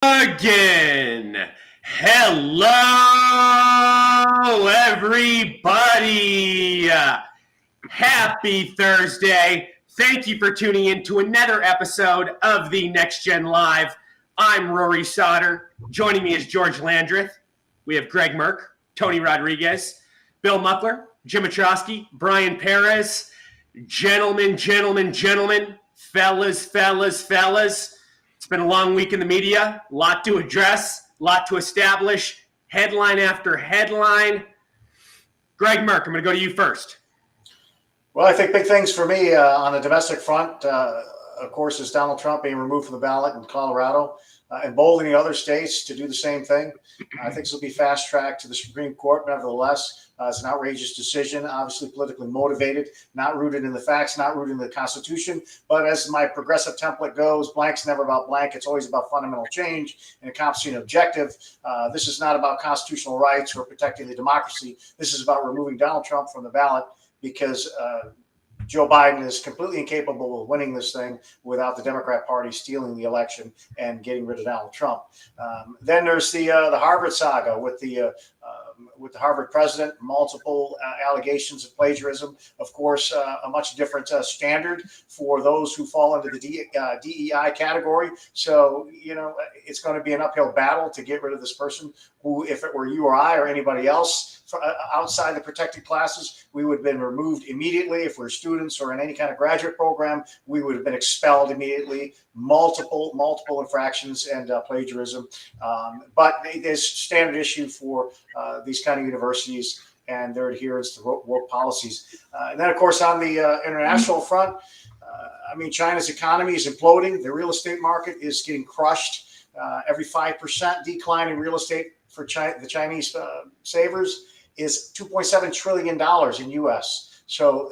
Again. Hello, everybody. Happy Thursday. Thank you for tuning in to another episode of the Next Gen Live. I'm Rory Sauter. Joining me is George Landreth. We have Greg Merck, Tony Rodriguez, Bill Muckler, Jim Ostrowski, Brian Perez. Gentlemen, fellas. It's been a long week in the media, a lot to address, a lot to establish, headline after headline. Greg Merck, I'm going to go to you first. Well, I think big things for me on the domestic front, of course, is Donald Trump being removed from the ballot in Colorado, emboldening other states to do the same thing. I think this will be fast-tracked to the Supreme Court. Nevertheless, it's an outrageous decision, obviously politically motivated, not rooted in the facts, not rooted in the Constitution. But as my progressive template goes, blank's never about blank. It's always about fundamental change and accomplishing an objective. This is not about constitutional rights or protecting the democracy. This is about removing Donald Trump from the ballot because Joe Biden is completely incapable of winning this thing without the Democrat Party stealing the election and getting rid of Donald Trump. Then there's the Harvard saga with the Harvard president, multiple allegations of plagiarism. Of course, a much different standard for those who fall into the DEI category. So, it's going to be an uphill battle to get rid of this person who, if it were you or I or anybody else outside the protected classes, we would have been removed immediately. If we're students or in any kind of graduate program, we would have been expelled immediately. Multiple infractions and plagiarism. But there's standard issue for these kind of universities and their adherence to woke policies. And then, of course, on the international front, China's economy is imploding. The real estate market is getting crushed. Every 5% decline in real estate for the Chinese savers is $2.7 trillion in U.S. So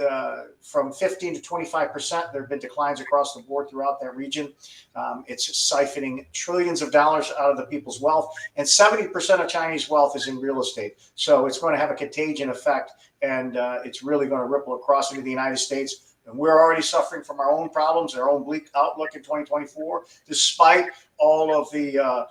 from 15 to 25%, there have been declines across the board throughout that region. It's siphoning trillions of dollars out of the people's wealth, and 70% of Chinese wealth is in real estate. So it's going to have a contagion effect, and it's really going to ripple across into the United States. And we're already suffering from our own problems, our own bleak outlook in 2024, despite all of the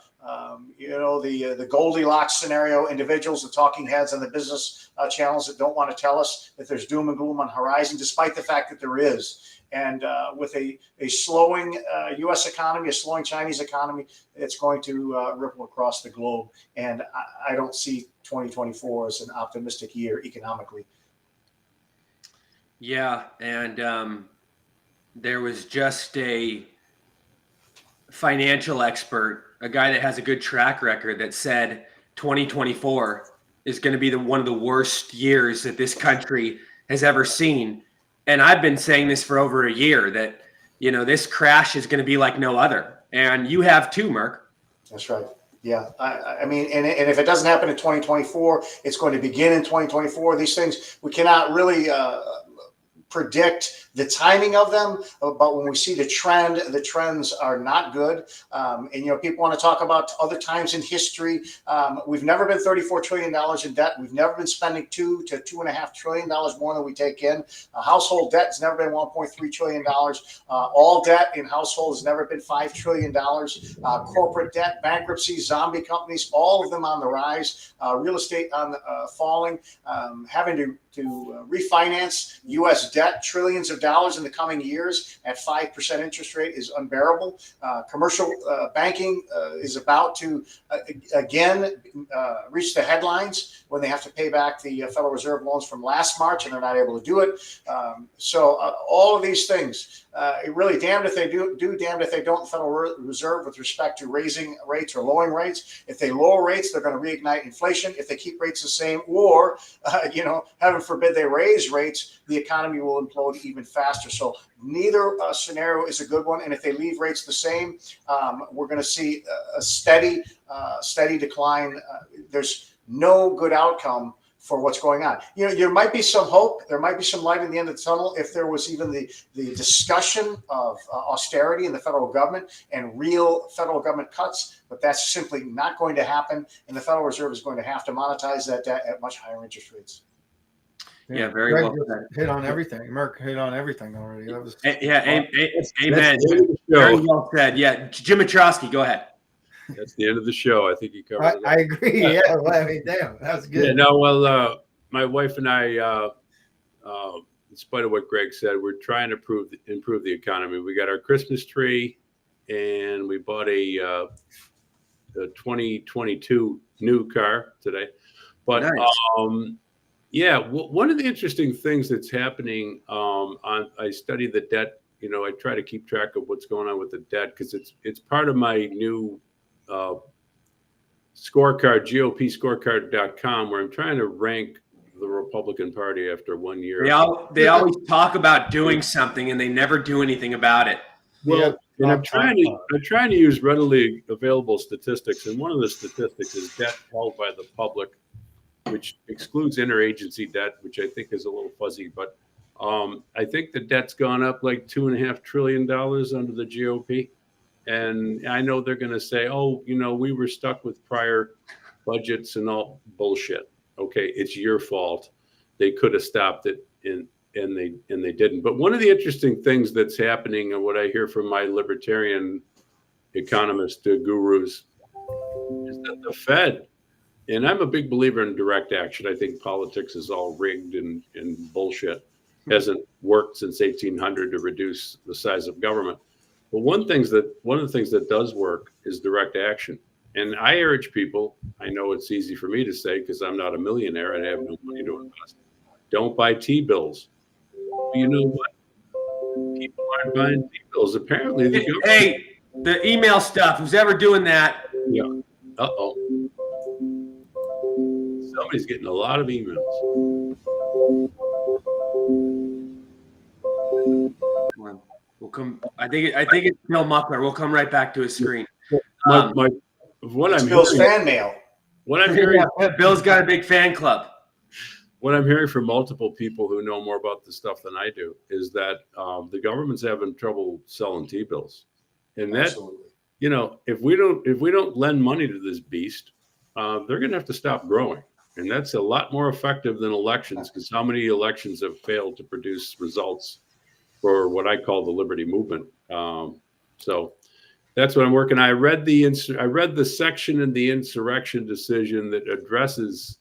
Goldilocks scenario individuals, the talking heads on the business channels that don't want to tell us that there's doom and gloom on the horizon, despite the fact that there is. And with a slowing U.S. economy, a slowing Chinese economy, it's going to ripple across the globe. And I don't see 2024 as an optimistic year economically. Yeah, and there was just a financial expert, a guy that has a good track record, that said 2024 is going to be one of the worst years that this country has ever seen. And I've been saying this for over a year, that, this crash is going to be like no other. And you have too, Merck. That's right. Yeah. And if it doesn't happen in 2024, it's going to begin in 2024. These things, we cannot really predict the timing of them, but when we see the trends are not good. And people want to talk about other times in history. We've never been $34 trillion in debt. We've never been spending $2 to $2.5 trillion more than we take in. Household debt has never been $1.3 trillion. All debt in households has never been $5 trillion. Corporate debt, bankruptcies, zombie companies, all of them on the rise. Real estate on the falling. Having to refinance U.S. debt, trillions of dollars in the coming years at 5% interest rate is unbearable. Commercial banking is about to again reach the headlines when they have to pay back the Federal Reserve loans from last March, and they're not able to do it. So all of these things, it really damned if they do, damned if they don't. The Federal Reserve, with respect to raising rates or lowering rates, if they lower rates, they're going to reignite inflation. If they keep rates the same, or heaven forbid they raise rates, the economy will implode even faster. So neither scenario is a good one. And if they leave rates the same, we're going to see a steady decline. There's no good outcome for what's going on. There might be some hope. There might be some light at the end of the tunnel if there was even the discussion of austerity in the federal government and real federal government cuts. But that's simply not going to happen. And the Federal Reserve is going to have to monetize that debt at much higher interest rates. Yeah, very well said. Hit on everything. Merck hit on everything already. Amen. Very well said. Yeah, Jim Ostrowski, go ahead. That's the end of the show. I think you covered it. I agree. Yeah. Well, I mean, damn, that's good. Yeah, no, well, my wife and I, in spite of what Greg said, we're trying to improve the economy. We got our Christmas tree, and we bought a 2022 new car today. But Nice. yeah, one of the interesting things that's happening, I study the debt. You know, I try to keep track of what's going on with the debt because it's part of my new scorecard, GOPscorecard.com, where I'm trying to rank the Republican Party after 1 year. They always talk about doing something and they never do anything about it. Well, and I'm trying to use readily available statistics, and one of the statistics is debt held by the public, which excludes interagency debt, which I think is a little fuzzy, but I think the debt's gone up like $2.5 trillion under the GOP. And I know they're going to say, oh, you know, we were stuck with prior budgets and all bullshit. Okay, it's your fault. They could have stopped it, and they didn't. But one of the interesting things that's happening, and what I hear from my libertarian economist gurus, is that the Fed, and I'm a big believer in direct action. I think politics is all rigged and bullshit. Hasn't worked since 1800 to reduce the size of government. But one of the things that does work is direct action. And I urge people, I know it's easy for me to say because I'm not a millionaire and I have no money to invest. Don't buy T-bills. You know what? People aren't buying T-bills. Apparently, hey, the email stuff. Who's ever doing that? Yeah. Uh-oh. Somebody's getting a lot of emails. We'll come. I think it's Bill Muckler. We'll come right back to his screen. Bill's fan mail. What I'm hearing, Bill's got a big fan club. What I'm hearing from multiple people who know more about this stuff than I do is that the government's having trouble selling T-bills, and that, you know, if we don't lend money to this beast, they're going to have to stop growing, and that's a lot more effective than elections, because how many elections have failed to produce results for what I call the liberty movement? So that's what I'm working on. I read the section in the insurrection decision that addresses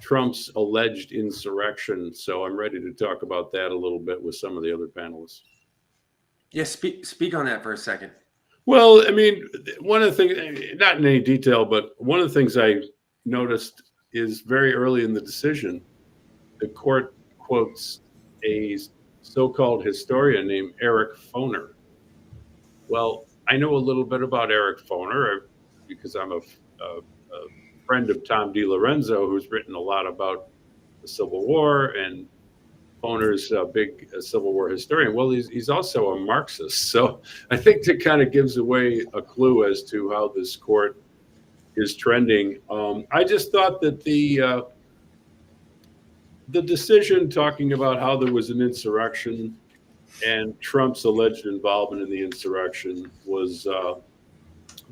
Trump's alleged insurrection. So I'm ready to talk about that a little bit with some of the other panelists. Yeah, speak on that for a second. Well, I mean, one of the things, not in any detail, but one of the things I noticed is very early in the decision, the court quotes a so-called historian named Eric Foner. Well, I know a little bit about Eric Foner because I'm a friend of Tom DiLorenzo, who's written a lot about the Civil War, and Foner's a big Civil War historian. Well, he's also a Marxist. So I think that kind of gives away a clue as to how this court is trending. I just thought that the decision talking about how there was an insurrection and Trump's alleged involvement in the insurrection was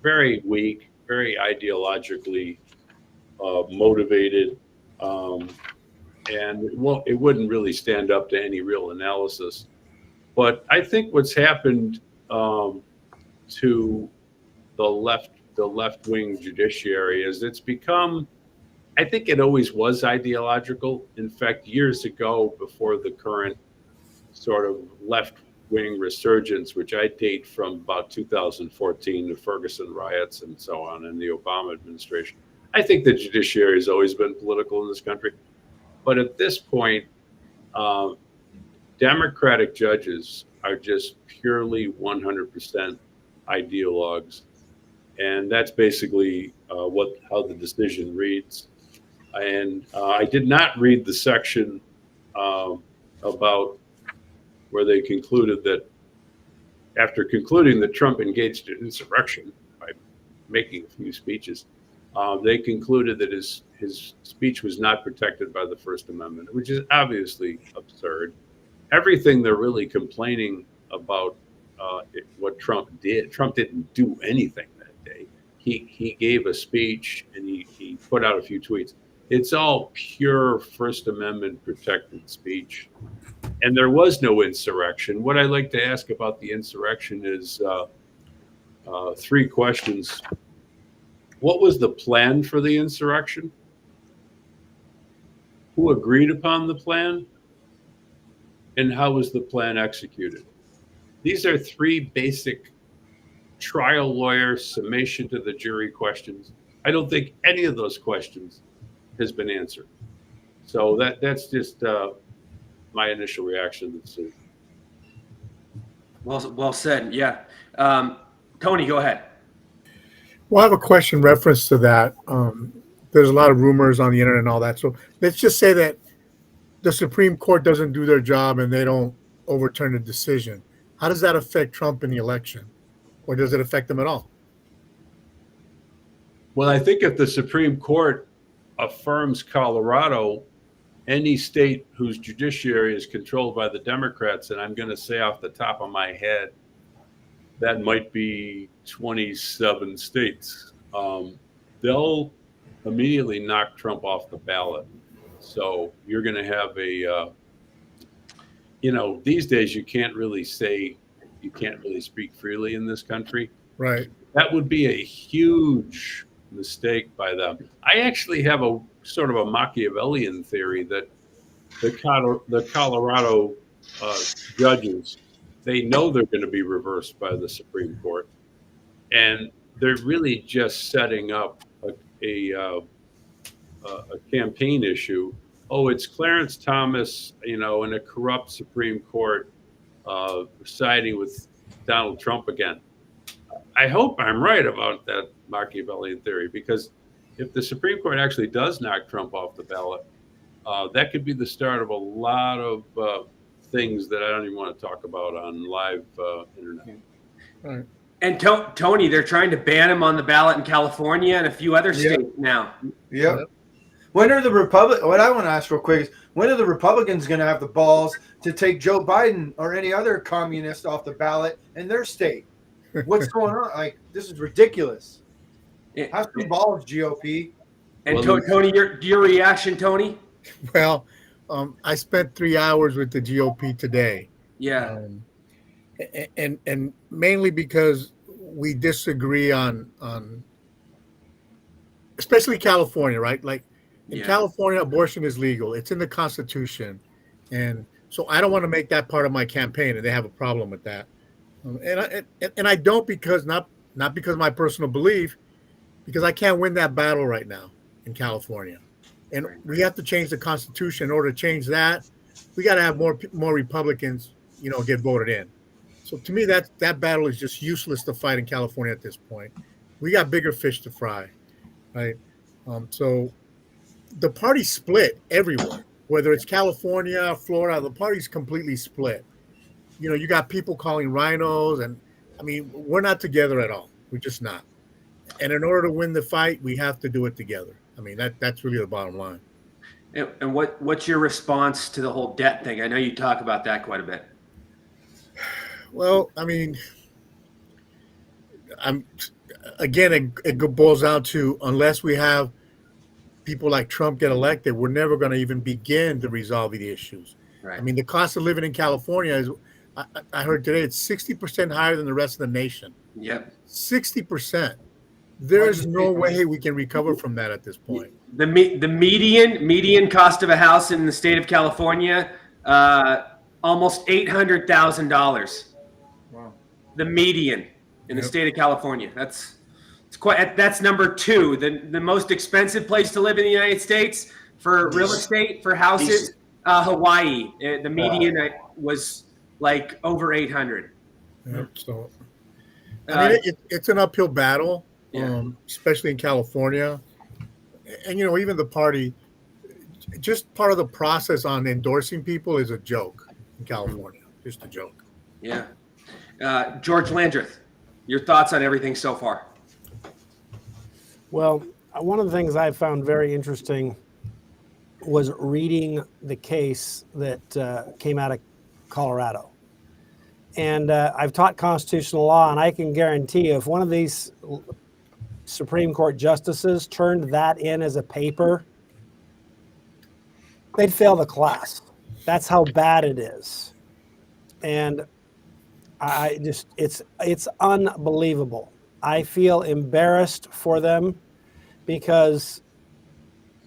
very weak, very ideologically motivated, and it wouldn't really stand up to any real analysis. But I think what's happened to the left-wing judiciary is it's become, I think it always was ideological. In fact, years ago, before the current sort of left-wing resurgence, which I date from about 2014, the Ferguson riots and so on, and the Obama administration, I think the judiciary has always been political in this country. But at this point, Democratic judges are just purely 100% ideologues. And that's basically how the decision reads. And I did not read the section about where they concluded that after concluding that Trump engaged in insurrection by making a few speeches, they concluded that his speech was not protected by the First Amendment, which is obviously absurd. Everything they're really complaining about what Trump did. Trump didn't do anything that day. He gave a speech and he put out a few tweets. It's all pure First Amendment protected speech. And there was no insurrection. What I like to ask about the insurrection is three questions. what was the plan for the insurrection? Who agreed upon the plan? And how was the plan executed? These are three basic trial lawyer summation to the jury questions. I don't think any of those questions has been answered. So that's just my initial reaction to the suit. Well said. Yeah. Tony, go ahead. Well, I have a question reference to that. There's a lot of rumors on the internet and all that. So let's just say that the Supreme Court doesn't do their job and they don't overturn the decision. How does that affect Trump in the election? Or does it affect them at all? Well, I think if the Supreme Court affirms Colorado, any state whose judiciary is controlled by the Democrats, and I'm going to say off the top of my head, that might be 27 states, they'll immediately knock Trump off the ballot. So you're going to have these days you can't really speak freely in this country. Right. That would be a huge mistake by them. I actually have a sort of a Machiavellian theory that the Colorado judges, they know they're going to be reversed by the Supreme Court, and they're really just setting up a campaign issue. Oh, it's Clarence Thomas, in a corrupt Supreme Court siding with Donald Trump again. I hope I'm right about that Machiavellian theory, because if the Supreme Court actually does knock Trump off the ballot, that could be the start of a lot of things that I don't even want to talk about on live internet. Right. And Tony, they're trying to ban him on the ballot in California and a few other states now. Yep. When are the what I want to ask real quick is, when are the Republicans going to have the balls to take Joe Biden or any other communist off the ballot in their state? What's going on? Like, this is ridiculous. Have some balls, GOP. And Tony, your reaction, Tony? Well, I spent 3 hours with the GOP today. Yeah. And mainly because we disagree on especially California, right? Like in California, abortion is legal. It's in the Constitution. And so I don't want to make that part of my campaign, and they have a problem with that. And I don't, because not because of my personal belief, because I can't win that battle right now in California. And we have to change the Constitution. In order to change that, we got to have more Republicans, get voted in. So to me, that battle is just useless to fight in California at this point. We got bigger fish to fry, right? So the party's split everywhere, whether it's California, Florida, the party's completely split. You got people calling rhinos, and I mean, we're not together at all. We're just not. And in order to win the fight, we have to do it together. I mean, that's really the bottom line. And what's your response to the whole debt thing? I know you talk about that quite a bit. Well, I mean, it boils down to, unless we have people like Trump get elected, we're never going to even begin to resolve the issues. Right. I mean, the cost of living in California is, I heard today, it's 60% higher than the rest of the nation. Yep. 60%. There's no way we can recover from that at this point. The median cost of a house in the state of California, almost $800,000. Wow. The median in the state of California. That's number two. The most expensive place to live in the United States for real estate, for houses, Hawaii. The median was like over 800. Yep. So, I mean, it's an uphill battle. Especially in California. And, even the party, just part of the process on endorsing people is a joke in California. Just a joke. Yeah. George Landreth, your thoughts on everything so far? Well, one of the things I found very interesting was reading the case that came out of Colorado. And I've taught constitutional law, and I can guarantee you, if one of these Supreme Court justices turned that in as a paper, they'd fail the class. That's how bad it is. And it's unbelievable. I feel embarrassed for them. because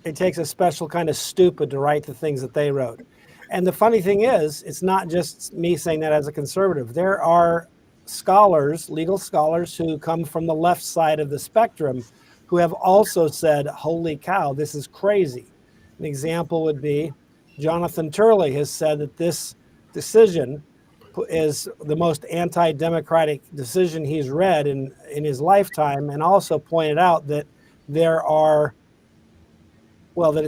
it takes a special kind of stupid to write the things that they wrote. And the funny thing is, it's not just me saying that as a conservative. There are scholars, legal scholars, who come from the left side of the spectrum who have also said, holy cow, this is crazy. An example would be Jonathan Turley has said that this decision is the most anti-democratic decision he's read in his lifetime, and also pointed out that there are, well, that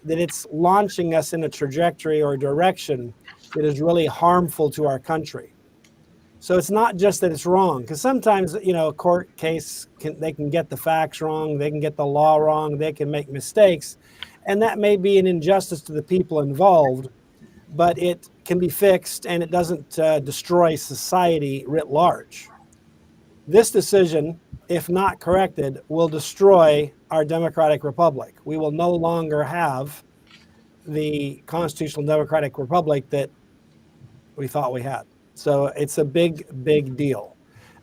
it's launching us in a trajectory or direction that is really harmful to our country. So it's not just that it's wrong, because sometimes, a court case, they can get the facts wrong, they can get the law wrong, they can make mistakes, and that may be an injustice to the people involved, but it can be fixed and it doesn't destroy society writ large. This decision, if not corrected, will destroy our democratic republic. We will no longer have the constitutional democratic republic that we thought we had. So it's a big, big deal.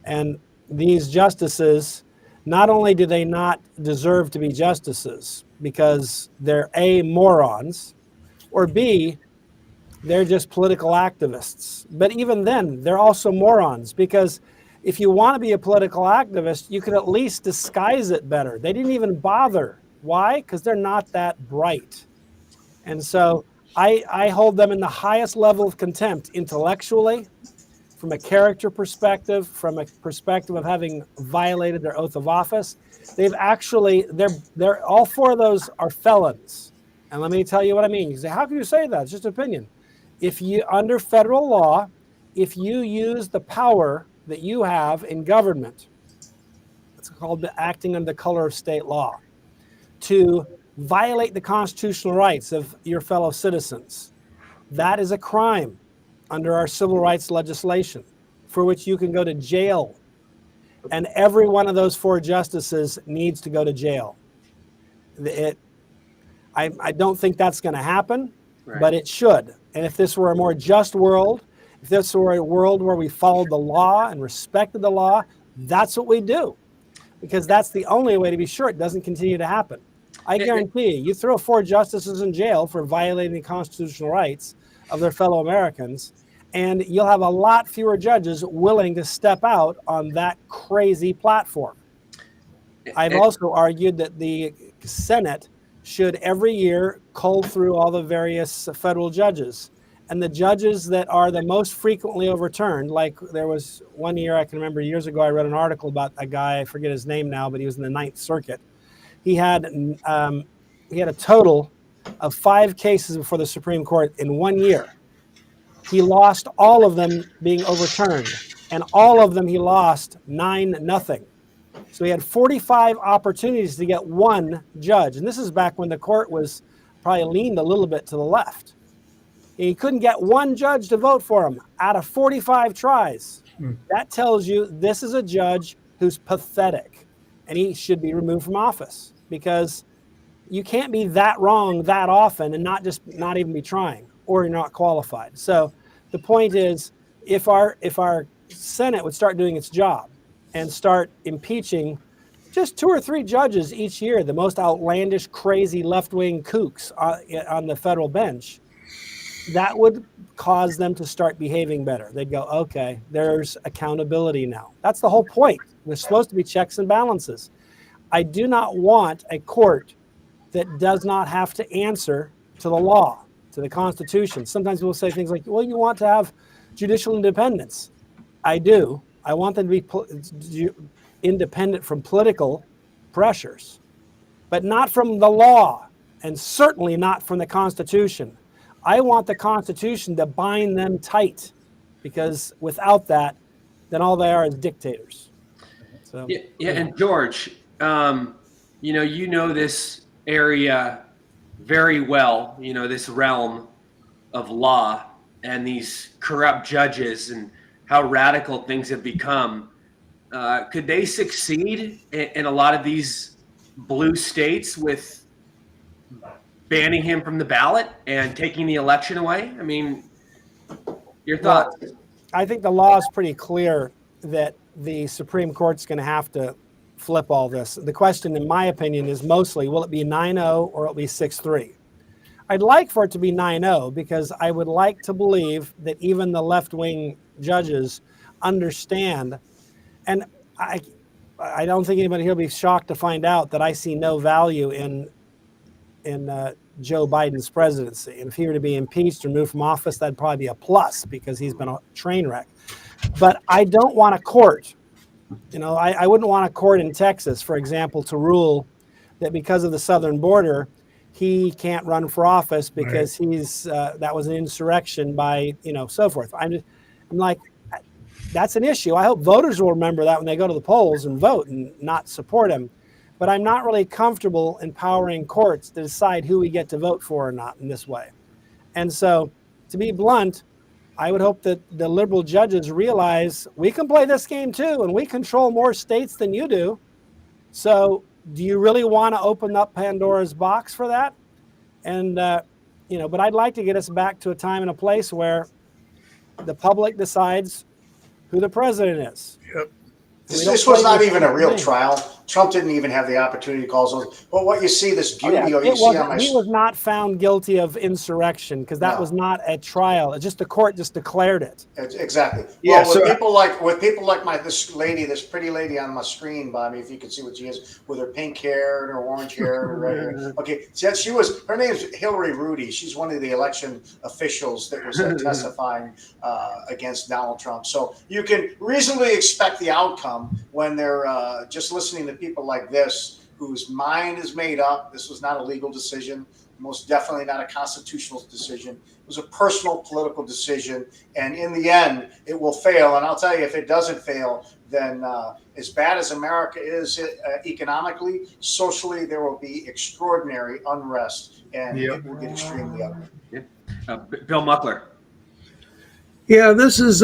And these justices, not only do they not deserve to be justices because they're A, morons, or B, they're just political activists. But even then, they're also morons, because if you want to be a political activist, you could at least disguise it better. They didn't even bother. Why? Because they're not that bright. And so I hold them in the highest level of contempt intellectually, from a character perspective, from a perspective of having violated their oath of office. They've actually, they're all four of those are felons. And let me tell you what I mean. You say, how can you say that? It's just opinion. If you, under federal law, if you use the power that you have in government, it's called acting under the color of state law, to violate the constitutional rights of your fellow citizens, that is a crime under our civil rights legislation, for which you can go to jail. And every one of those four justices needs to go to jail. I don't think that's going to happen, right, but it should. And if this were a more just world, if this were a world where we followed the law and respected the law, that's what we do. Because that's the only way to be sure it doesn't continue to happen. I guarantee you throw four justices in jail for violating the constitutional rights of their fellow Americans, and you'll have a lot fewer judges willing to step out on that crazy platform. I've also argued that the Senate should every year cull through all the various federal judges. And the judges that are the most frequently overturned, like there was one year, I can remember years ago, I read an article about a guy, I forget his name now, but he was in the Ninth Circuit. He had a total of 5 cases before the Supreme Court in 1 year. He lost all of them being overturned, and all of them he lost 9-0. So he had 45 opportunities to get one judge. And this is back when the court was probably leaned a little bit to the left. He couldn't get one judge to vote for him out of 45 tries. That tells you this is a judge who's pathetic, and he should be removed from office, because you can't be that wrong that often and not even be trying, or you're not qualified. So the point is, if our Senate would start doing its job and start impeaching just 2 or 3 judges each year, the most outlandish, crazy left-wing kooks on the federal bench, that would cause them to start behaving better. They'd go, okay, there's accountability now. That's the whole point. There's supposed to be checks and balances. I do not want a court that does not have to answer to the law, to the Constitution. Sometimes people say things like, well, you want to have judicial independence. I do. I want them to be independent from political pressures, but not from the law, and certainly not from the Constitution. I want the Constitution to bind them tight, because without that, then all they are is dictators. So, yeah. And George, you know this area very well. You know this realm of law and these corrupt judges and how radical things have become. Could they succeed in a lot of these blue states with banning him from the ballot and taking the election away? I mean, your thoughts? Well, I think the law is pretty clear that the Supreme Court's going to have to flip all this. The question, in my opinion, is mostly, will it be 9-0 or will it be 6-3? I'd like for it to be 9-0 because I would like to believe that even the left-wing judges understand. And I don't think anybody here will be shocked to find out that I see no value in Joe Biden's presidency. And if he were to be impeached or moved from office, that'd probably be a plus because he's been a train wreck. But I don't want a court. I wouldn't want a court in Texas, for example, to rule that because of the southern border, he can't run for office because that was an insurrection by, so forth. I'm like, that's an issue. I hope voters will remember that when they go to the polls and vote and not support him. But I'm not really comfortable empowering courts to decide who we get to vote for or not in this way. And so, to be blunt, I would hope that the liberal judges realize we can play this game too, and we control more states than you do. So do you really want to open up Pandora's box for that? And, but I'd like to get us back to a time and a place where the public decides who the president is. Yep. This was not even a real trial. Trump didn't even have the opportunity to call those. But what you see, this beauty, or you see on my... He was not found guilty of insurrection because that was not a trial. It's just the court just declared it. Exactly. Yeah, well, with people like this pretty lady on my screen, Bobby, if you can see what she is, with her pink hair and her orange hair and her red hair. Okay, her name's Hillary Rudy. She's one of the election officials that was testifying against Donald Trump. So you can reasonably expect the outcome when they're just listening to people like this, whose mind is made up. This was not a legal decision, most definitely not a constitutional decision. It was a personal political decision. And in the end, it will fail. And I'll tell you, if it doesn't fail, then as bad as America is economically, socially, there will be extraordinary unrest, and it will get extremely ugly. Bill Muckler. Yeah, this is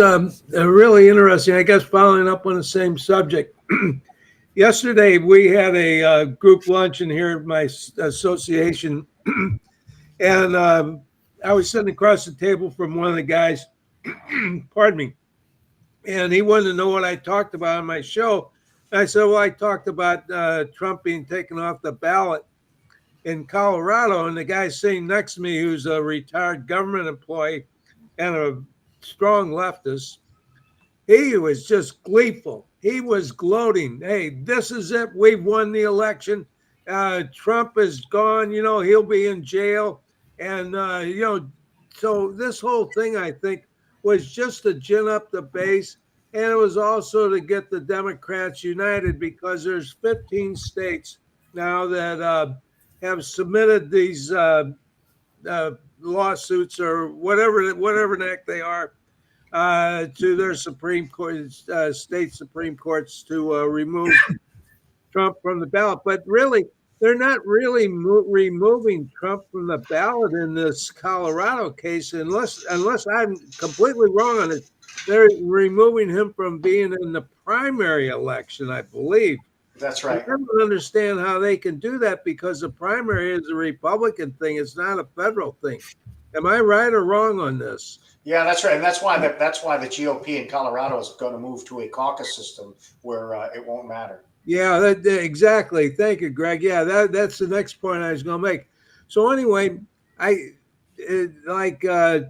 really interesting. I guess following up on the same subject. Yesterday, we had a group luncheon here at my association, and I was sitting across the table from one of the guys, pardon me, and he wanted to know what I talked about on my show. And I said, well, I talked about Trump being taken off the ballot in Colorado, and the guy sitting next to me, who's a retired government employee and a strong leftist, he was just gleeful. He was gloating. Hey, this is it. We've won the election. Trump is gone. He'll be in jail. And, so this whole thing, I think, was just to gin up the base. And it was also to get the Democrats united, because there's 15 states now that have submitted these lawsuits or whatever the heck they are, to their Supreme Court, state Supreme Courts, to remove Trump from the ballot. But really, they're not really removing Trump from the ballot in this Colorado case, unless I'm completely wrong on it. They're removing him from being in the primary election, I believe. That's right. I don't understand how they can do that, because the primary is a Republican thing. It's not a federal thing. Am I right or wrong on this? Yeah, that's right, and that's why the GOP in Colorado is going to move to a caucus system where it won't matter. Yeah, exactly. Thank you, Greg. Yeah, that's the next point I was going to make. So anyway,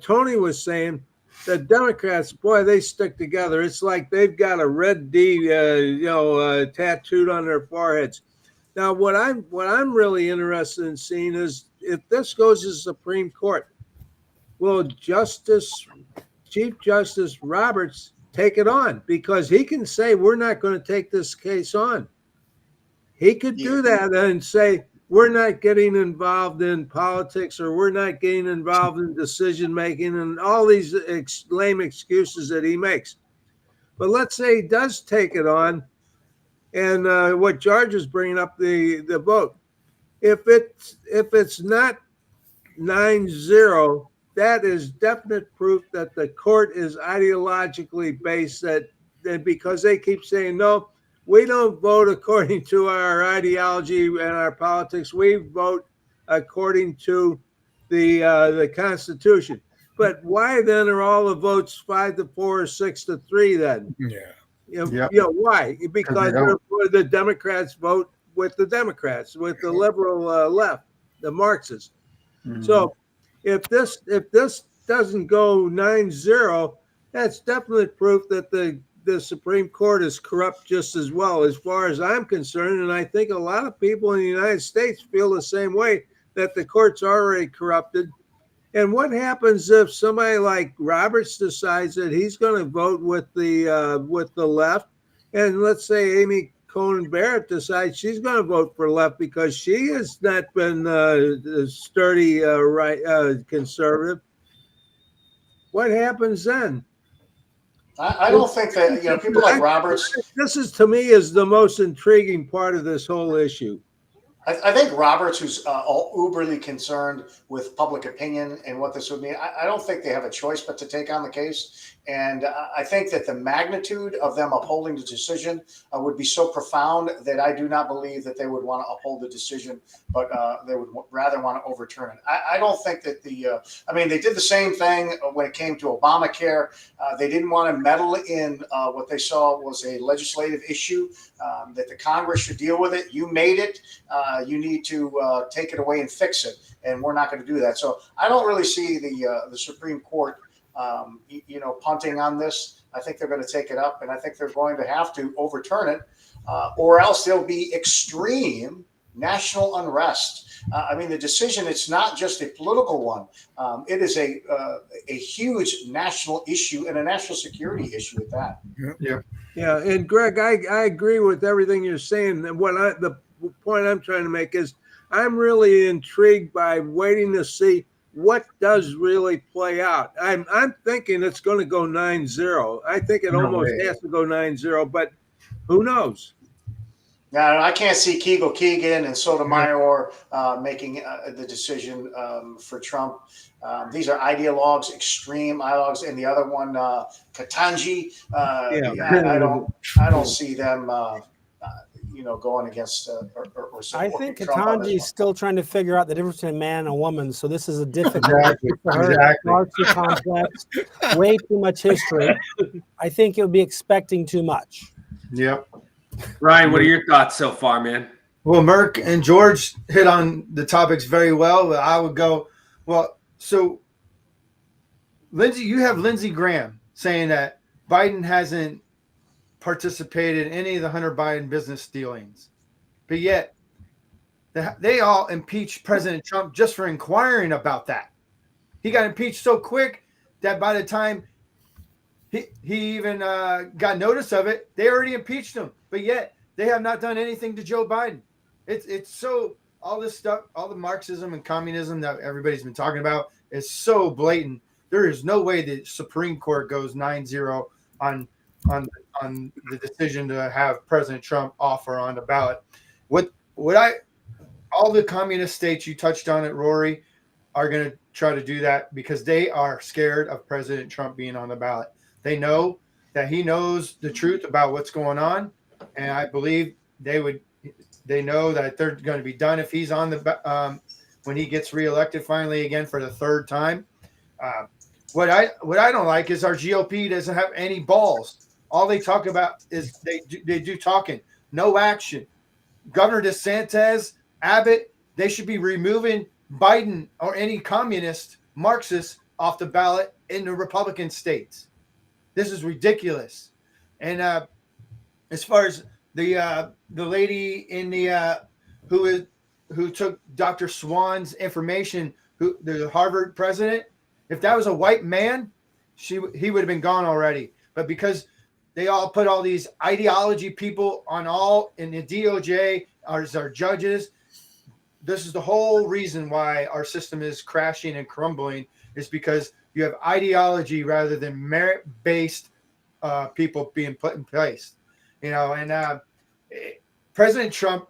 Tony was saying, the Democrats, boy, they stick together. It's like they've got a red D, tattooed on their foreheads. Now, what I'm really interested in seeing is, if this goes to the Supreme Court, will Chief Justice Roberts take it on? Because he can say, we're not going to take this case on. He could do that and say, we're not getting involved in politics, or we're not getting involved in decision making, and all these lame excuses that he makes. But let's say he does take it on, and what George is bringing up, the vote. If it's not 9-0, that is definite proof that the court is ideologically based, that because they keep saying, no, we don't vote according to our ideology and our politics. We vote according to the Constitution. But why then are all the votes 5-4 or 6-3 then? Yeah. Yep. Why? Because don't. the Democrats vote with the Democrats, with the liberal left, the Marxists. Mhm. So if this doesn't go 9-0, that's definitely proof that the Supreme Court is corrupt just as well, as far as I'm concerned. And I think a lot of people in the United States feel the same way, that the court's already corrupted. And what happens if somebody like Roberts decides that he's going to vote with the left, and let's say Amy Coney Barrett decides she's going to vote for left because she has not been a sturdy right conservative? What happens then? I don't think that, people like Roberts. This is, to me, is the most intriguing part of this whole issue. I think Roberts, who's uberly concerned with public opinion and what this would mean, I don't think they have a choice but to take on the case. And I think that the magnitude of them upholding the decision would be so profound that I do not believe that they would want to uphold the decision, but they would rather want to overturn it. I don't think that they did the same thing when it came to Obamacare. They didn't want to meddle in what they saw was a legislative issue, that the Congress should deal with it. You made it. You need to take it away and fix it, and we're not going to do that. So I don't really see the Supreme Court, punting on this. I think they're going to take it up, and I think they're going to have to overturn it, or else there'll be extreme national unrest. The decision, it's not just a political one. It is a huge national issue and a national security issue at that. Yeah, and Greg, I agree with everything you're saying. And the point I'm trying to make is I'm really intrigued by waiting to see what does really play out. I'm thinking it's going to go 9-0. I think it almost has to go 9-0, but who knows? Now, I can't see Keegan and Sotomayor making the decision for Trump. These are ideologues, extreme ideologues, and the other one, Katanji. I don't see them, going against or I think Trump Katanji's still trying to figure out the difference between a man and a woman. So this is a difficult Exactly. issue for her. Exactly. Far too complex, way too much history. I think you'll be expecting too much. Yep. Ryan, what are your thoughts so far, man? Well, Merck and George hit on the topics very well. But I would go, so Lindsey, you have Lindsey Graham saying that Biden hasn't participated in any of the Hunter Biden business dealings, but yet they all impeached President Trump just for inquiring about that. He got impeached so quick that by the time he even got notice of it, they already impeached him, but yet they have not done anything to Joe Biden. It's so, all this stuff, all the Marxism and communism that everybody's been talking about is so blatant. There is no way the Supreme Court goes 9-0 on the decision to have President Trump off or on the ballot. All the communist states, you touched on it, Rory, are going to try to do that because they are scared of President Trump being on the ballot. They know that he knows the truth about what's going on, and I believe they know that they're going to be done if he's on the when he gets reelected finally again for the third time. What I don't like is our GOP doesn't have any balls. All they talk about is they do talking, no action. Governor DeSantis, Abbott, they should be removing Biden or any communist Marxist off the ballot in the Republican states. This is ridiculous. And as far as the lady in the who took Dr. Swan's information, the Harvard president, if that was a white man, he would have been gone already. But because they all put all these ideology people on all in the DOJ as our judges, this is the whole reason why our system is crashing and crumbling, is because you have ideology rather than merit-based people being put in place. And President Trump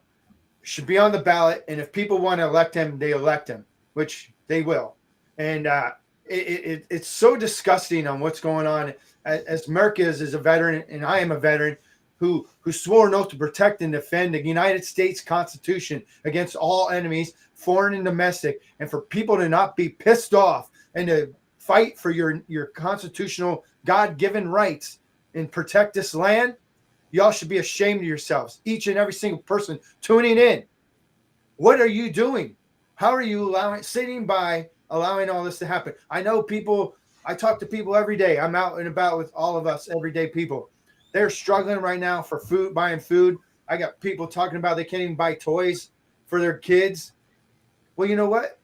should be on the ballot, and if people want to elect him, they elect him, which they will. And it's so disgusting on what's going on. As Merck is a veteran, and I am a veteran, who swore an oath to protect and defend the United States Constitution against all enemies, foreign and domestic, and for people to not be pissed off and to fight for your constitutional God-given rights and protect this land. y'all should be ashamed of yourselves, each and every single person tuning in. What are you doing? How are you sitting by, allowing all this to happen? I know people, I talk to people every day. I'm out and about with all of us, everyday people. They're struggling right now for food, buying food. I got people talking about they can't even buy toys for their kids. Well, you know what?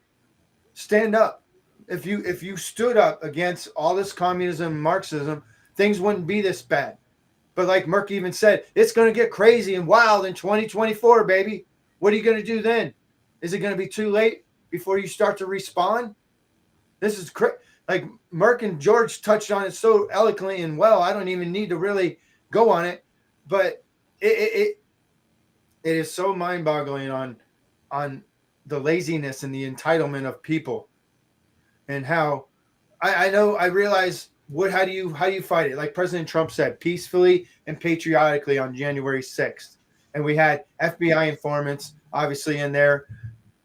Stand up. If you stood up against all this communism, Marxism, things wouldn't be this bad. But like Merck even said, it's going to get crazy and wild in 2024, baby. What are you going to do then? Is it going to be too late before you start to respond? This is like Merck and George touched on it so eloquently and well. I don't even need to really go on it, but it is so mind-boggling on the laziness and the entitlement of people, and how I realize how do you fight it? Like President Trump said, peacefully and patriotically on January 6th. And we had FBI informants obviously in there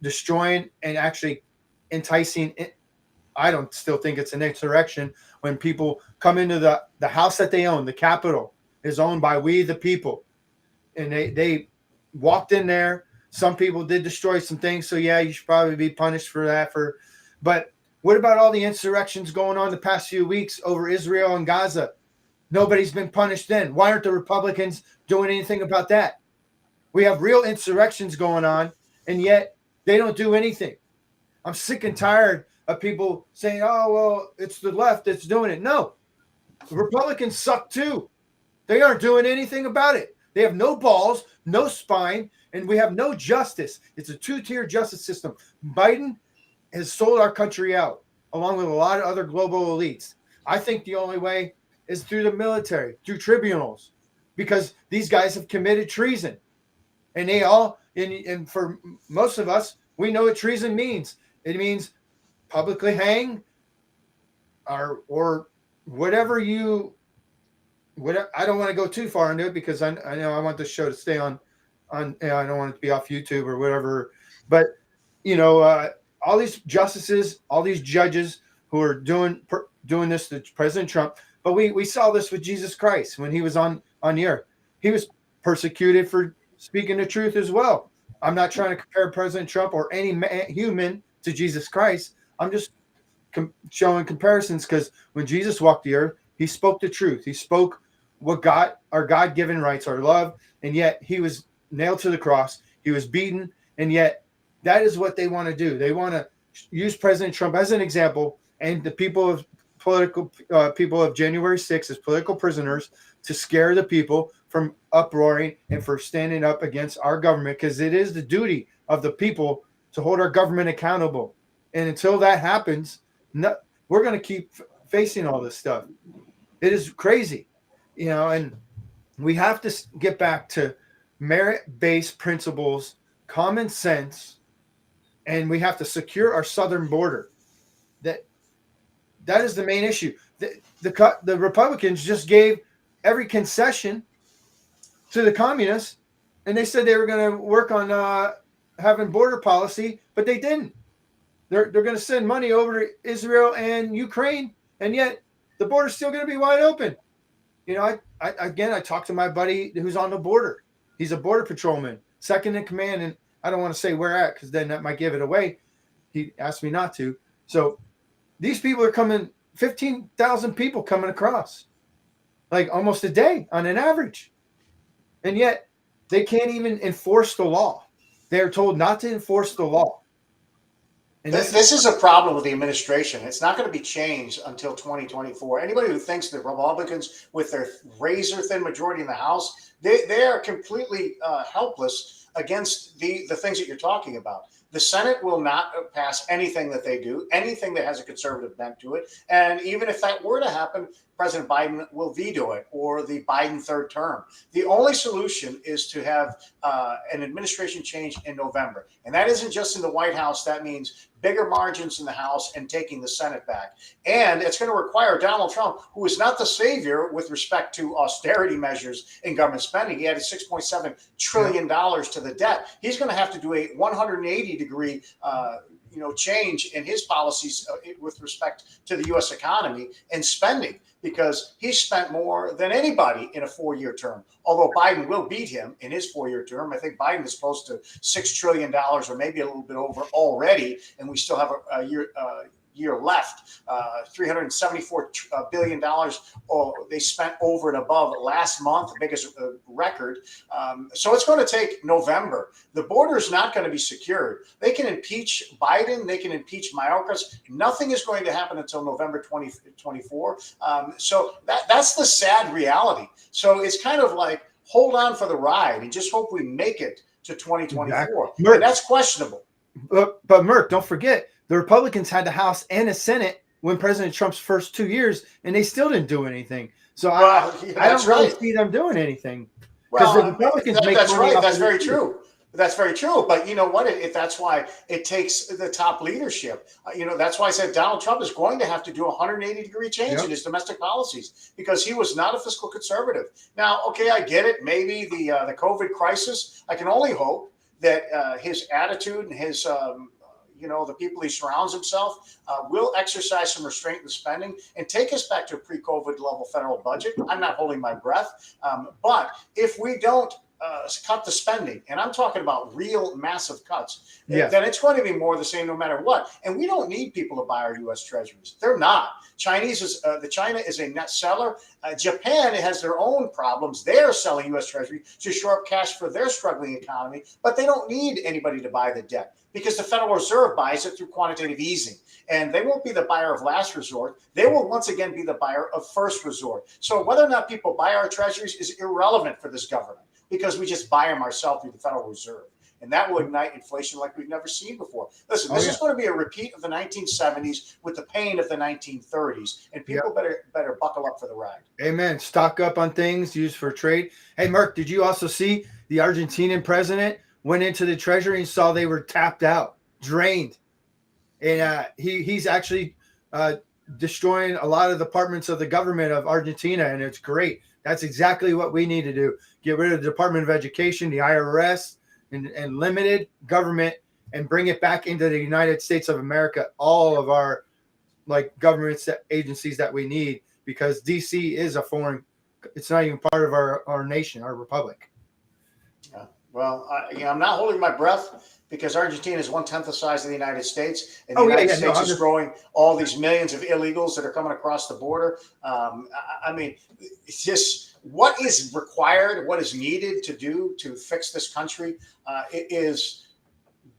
destroying and actually enticing. I don't still think it's an insurrection when people come into the house that they own. The Capitol is owned by we the people. And they walked in there. Some people did destroy some things. So yeah, you should probably be punished for that. But what about all the insurrections going on the past few weeks over Israel and Gaza? Nobody's been punished then. Why aren't the Republicans doing anything about that? We have real insurrections going on, and yet they don't do anything. I'm sick and tired of people saying, oh, well, it's the left that's doing it. No, the Republicans suck too. They aren't doing anything about it. They have no balls, no spine, and we have no justice. It's a two-tier justice system. Biden has sold our country out, along with a lot of other global elites. I think the only way is through the military, through tribunals, because these guys have committed treason. And they all, and for most of us, we know what treason means. It means publicly hang or whatever you, whatever. I don't want to go too far into it because I know I want this show to stay on, I don't want it to be off YouTube or whatever. But, all these justices, all these judges who are doing this to President Trump. But we saw this with Jesus Christ when he was on the earth. He was persecuted for speaking the truth as well. I'm not trying to compare President Trump or any human to Jesus Christ. I'm just showing comparisons because when Jesus walked the earth, he spoke the truth. He spoke what our God-given rights, our love, and yet he was nailed to the cross. He was beaten, and yet that is what they want to do. They want to use President Trump as an example, and the people of January 6th as political prisoners to scare the people from uproaring and for standing up against our government, because it is the duty of the people to hold our government accountable. And until that happens, we're going to keep facing all this stuff. It is crazy, and we have to get back to merit-based principles, common sense, and we have to secure our southern border. That is the main issue. The Republicans just gave every concession to the communists, and they said they were going to work on having border policy, but they didn't. They're going to send money over to Israel and Ukraine, and yet the border's still going to be wide open. I talked to my buddy who's on the border. He's a border patrolman, second in command, and I don't want to say where at because then that might give it away. He asked me not to. So these people are coming, 15,000 people coming across, like almost a day on an average. And yet they can't even enforce the law. They're told not to enforce the law. And this is a problem with the administration. It's not going to be changed until 2024. Anybody who thinks the Republicans, with their razor-thin majority in the House, they are completely helpless against the things that you're talking about. The Senate will not pass anything that they do, anything that has a conservative bent to it. And even if that were to happen, President Biden will veto it, or the Biden third term. The only solution is to have an administration change in November. And that isn't just in the White House. That means bigger margins in the House and taking the Senate back. And it's going to require Donald Trump, who is not the savior with respect to austerity measures in government spending. He added $6.7 trillion to the debt. He's going to have to do a 180-degree change in his policies with respect to the U.S. economy and spending, because he spent more than anybody in a 4-year term. Although Biden will beat him in his 4-year term. I think Biden is close to $6 trillion or maybe a little bit over already, and we still have a year left. $374 billion they spent over and above last month, the biggest record. So it's going to take November. The border is not going to be secured. They can impeach Biden. They can impeach Mayorkas. Nothing is going to happen until November 2024. So that's the sad reality. So it's kind of like, hold on for the ride and just hope we make it to 2024. Exactly. And that's questionable. But Merck, don't forget, the Republicans had the House and the Senate when President Trump's first 2 years, and they still didn't do anything. So I don't really see them doing anything. Well, the Republicans that's right. That's very true. That's very true. But you know what? That's why it takes the top leadership. That's why I said Donald Trump is going to have to do a 180-degree change in his domestic policies, because he was not a fiscal conservative. Now, okay, I get it. Maybe the COVID crisis, I can only hope that his attitude and his the people he surrounds himself will exercise some restraint in spending and take us back to a pre-COVID level federal budget. I'm not holding my breath. But if we don't cut the spending, and I'm talking about real massive cuts, then it's going to be more of the same no matter what. And we don't need people to buy our U.S. treasuries. They're not. China is a net seller. Japan has their own problems. They're selling U.S. treasury to shore up cash for their struggling economy, but they don't need anybody to buy the debt, because the Federal Reserve buys it through quantitative easing. And they won't be the buyer of last resort. They will once again be the buyer of first resort. So whether or not people buy our treasuries is irrelevant for this government, because we just buy them ourselves through the Federal Reserve. And that will ignite inflation like we've never seen before. Listen, this is going to be a repeat of the 1970s with the pain of the 1930s. And people better buckle up for the ride. Amen. Stock up on things used for trade. Hey, Merck, did you also see the Argentinian president went into the treasury and saw they were tapped out, drained? And he's actually destroying a lot of departments of the government of Argentina, and it's great. That's exactly what we need to do. Get rid of the Department of Education, the IRS, and limited government, and bring it back into the United States of America, all of our government agencies that we need, because DC is a foreign, it's not even part of our nation, our republic. Yeah. Well, I'm not holding my breath, because Argentina is 1/10 the size of the United States, and the United States is growing all these millions of illegals that are coming across the border. I mean, it's just what is required, what is needed to do to fix this country. It is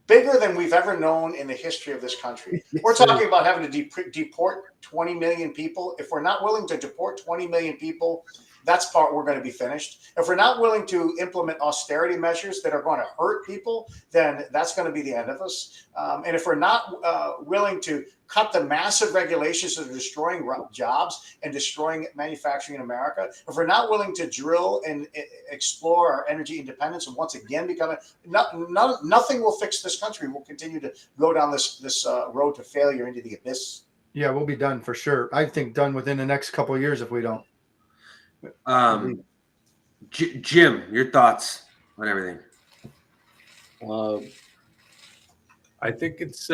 bigger than we've ever known in the history of this country. We're talking about having to deport 20 million people. If we're not willing to deport 20 million people, that's part we're going to be finished. If we're not willing to implement austerity measures that are going to hurt people, then that's going to be the end of us. And if we're not willing to cut the massive regulations that are destroying jobs and destroying manufacturing in America, if we're not willing to drill and explore our energy independence and once again become nothing will fix this country. We'll continue to go down this road to failure into the abyss. Yeah, we'll be done for sure. I think done within the next couple of years if we don't. Jim, your thoughts on everything? I think it's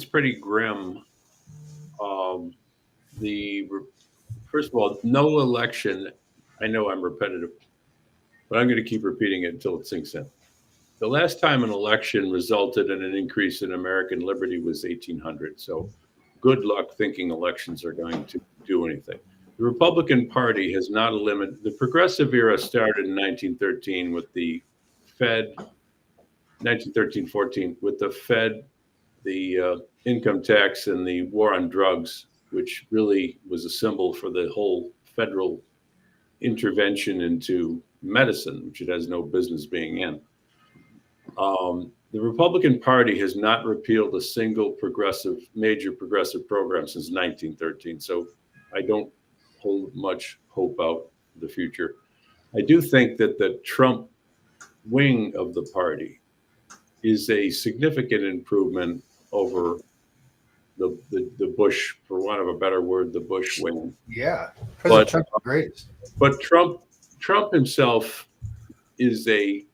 pretty grim. First of all, no election. I know I'm repetitive, but I'm going to keep repeating it until it sinks in. The last time an election resulted in an increase in American liberty was 1800. So, good luck thinking elections are going to do anything. The Republican Party has not eliminated. The progressive era started in 1913 with the Fed, 1913-14, with the Fed, the income tax, and the war on drugs, which really was a symbol for the whole federal intervention into medicine, which it has no business being in. The Republican Party has not repealed a single major progressive program since 1913. So I don't hold much hope out for the future. I do think that the Trump wing of the party is a significant improvement over the Bush, for want of a better word, the Bush wing. Yeah, President Trump's the greatest. But Trump himself is if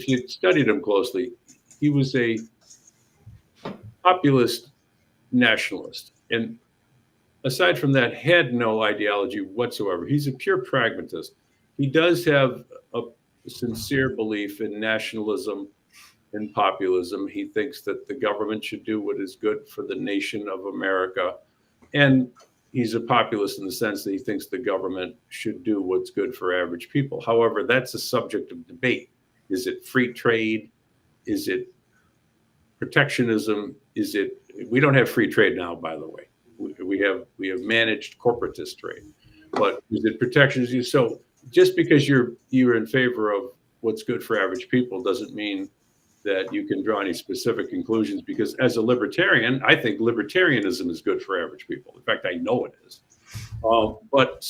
you studied him closely, he was a populist nationalist, and aside from that, had no ideology whatsoever. He's a pure pragmatist. He does have a sincere belief in nationalism and populism. He thinks that the government should do what is good for the nation of America. And he's a populist in the sense that he thinks the government should do what's good for average people. However, that's a subject of debate. Is it free trade? Is it protectionism? We don't have free trade now, by the way. We have managed corporatist trade, but is it protectionism? So just because you're in favor of what's good for average people doesn't mean that you can draw any specific conclusions, because as a libertarian, I think libertarianism is good for average people. In fact, I know it is. What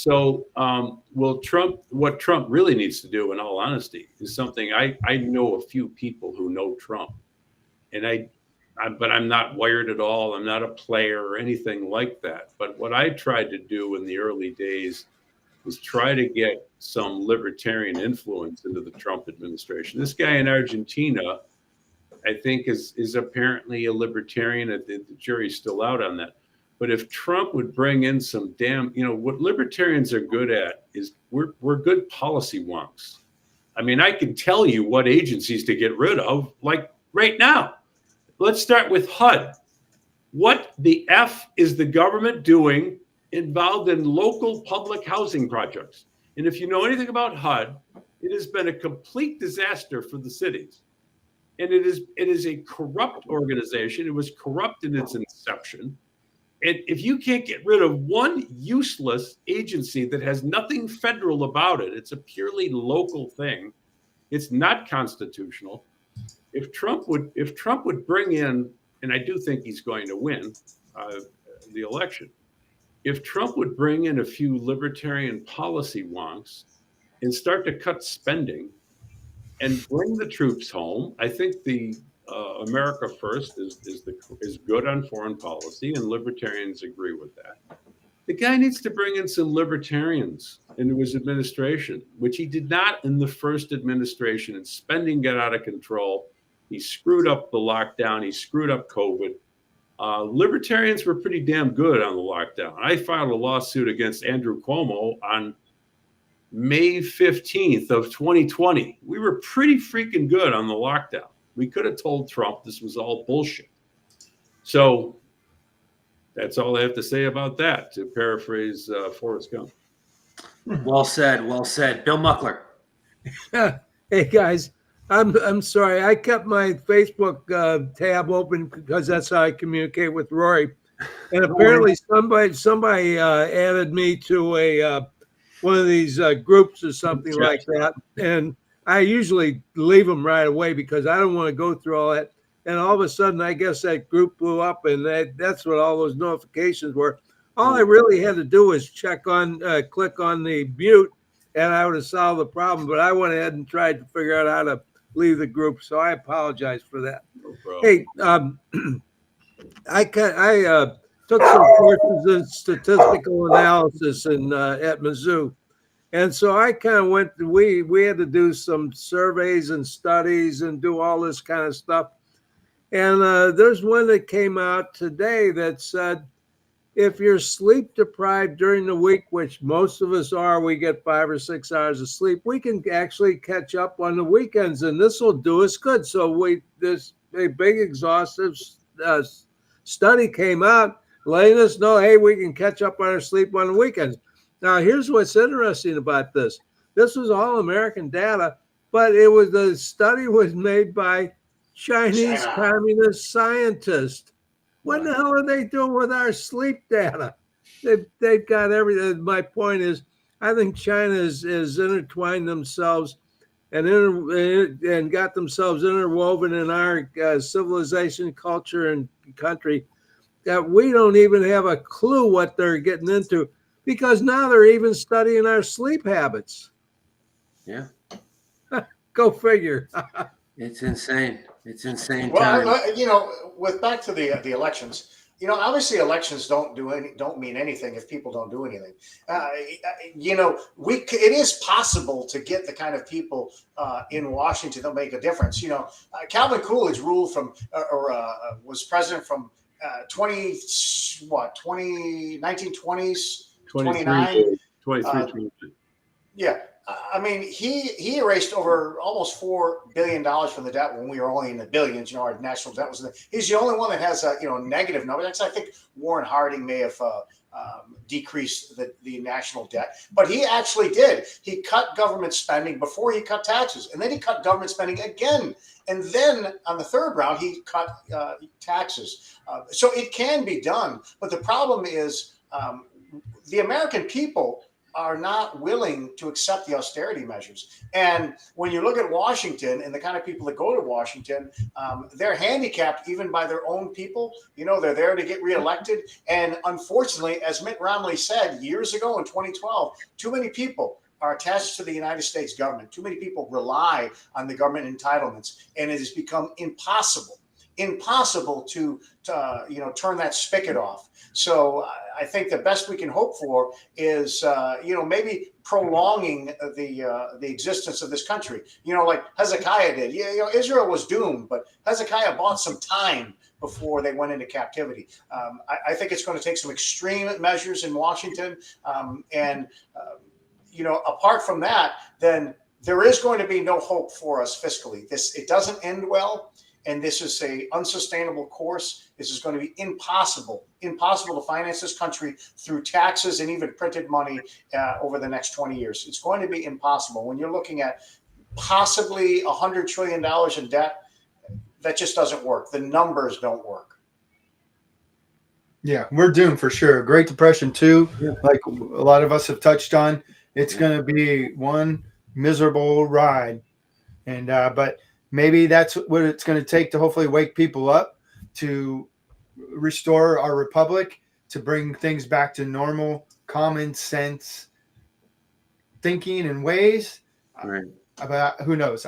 Trump really needs to do, in all honesty, is something I know a few people who know Trump, but I'm not wired at all. I'm not a player or anything like that. But what I tried to do in the early days was try to get some libertarian influence into the Trump administration. This guy in Argentina, I think, is apparently a libertarian. The jury's still out on that. But if Trump would bring in some what libertarians are good at is we're good policy wonks. I mean, I can tell you what agencies to get rid of, like right now. Let's start with HUD. What the F is the government doing involved in local public housing projects? And if you know anything about HUD, it has been a complete disaster for the cities. And it is a corrupt organization. It was corrupt in its inception. And if you can't get rid of one useless agency that has nothing federal about it, it's a purely local thing. It's not constitutional. If Trump would bring in, and I do think he's going to win the election, if Trump would bring in a few libertarian policy wonks and start to cut spending and bring the troops home, I think the America First is good on foreign policy, and libertarians agree with that. The guy needs to bring in some libertarians into his administration, which he did not in the first administration, and spending got out of control. He screwed up the lockdown. He screwed up COVID. Libertarians were pretty damn good on the lockdown. I filed a lawsuit against Andrew Cuomo on May 15th of 2020. We were pretty freaking good on the lockdown. We could have told Trump this was all bullshit. So that's all I have to say about that, to paraphrase Forrest Gump. Well said. Well said. Bill Muckler. Hey guys, I'm sorry. I kept my Facebook tab open because that's how I communicate with Rory. And apparently somebody added me to a one of these groups or something like that. And I usually leave them right away because I don't want to go through all that. And all of a sudden, I guess that group blew up, and that's what all those notifications were. All I really had to do was click on the mute, and I would have solved the problem. But I went ahead and tried to figure out how to leave the group, so I apologize for that. No problem. Hey, I took some courses in statistical analysis at Mizzou. And so I kind of went, we had to do some surveys and studies and do all this kind of stuff. And there's one that came out today that said, if you're sleep deprived during the week, which most of us are, we get 5 or 6 hours of sleep, we can actually catch up on the weekends, and this will do us good. So this a big exhaustive study came out letting us know, hey, we can catch up on our sleep on the weekends. Now, here's what's interesting about this. This was all American data, but the study was made by Chinese communist scientists. What the hell are they doing with our sleep data? They've got everything. My point is, I think China is intertwined themselves and got themselves interwoven in our civilization, culture, and country that we don't even have a clue what they're getting into, because now they're even studying our sleep habits. Yeah. Go figure. It's insane. It's insane. Well, with back to the elections, Obviously elections don't mean anything if people don't do anything. It is possible to get the kind of people in Washington that make a difference. Calvin Coolidge ruled from was president from 1920s, 29. 23. Yeah. I mean, he erased over almost $4 billion from the debt when we were only in the billions. Our national debt was. He's the only one that has a negative number. Actually, I think Warren Harding may have decreased the national debt, but he actually did. He cut government spending before he cut taxes, and then he cut government spending again, and then on the third round he cut taxes. So it can be done, but the problem is the American people are not willing to accept the austerity measures. And when you look at Washington and the kind of people that go to Washington, they're handicapped even by their own people. They're there to get reelected. And unfortunately, as Mitt Romney said years ago in 2012, too many people are attached to the United States government. Too many people rely on the government entitlements, and it has become impossible to turn that spigot off. So I think the best we can hope for is maybe prolonging the existence of this country. Like Hezekiah did. Israel was doomed, but Hezekiah bought some time before they went into captivity. I think it's going to take some extreme measures in Washington, apart from that, then there is going to be no hope for us fiscally. It doesn't end well. And this is a unsustainable course. This is going to be impossible to finance this country through taxes and even printed money over the next 20 years. It's going to be impossible. When you're looking at possibly $100 trillion in debt, that just doesn't work. The numbers don't work. Yeah, we're doomed for sure. Great Depression too, like a lot of us have touched on. It's going to be one miserable ride, and but maybe that's what it's going to take to hopefully wake people up, to restore our republic, to bring things back to normal, common sense thinking and ways. Right. About who knows?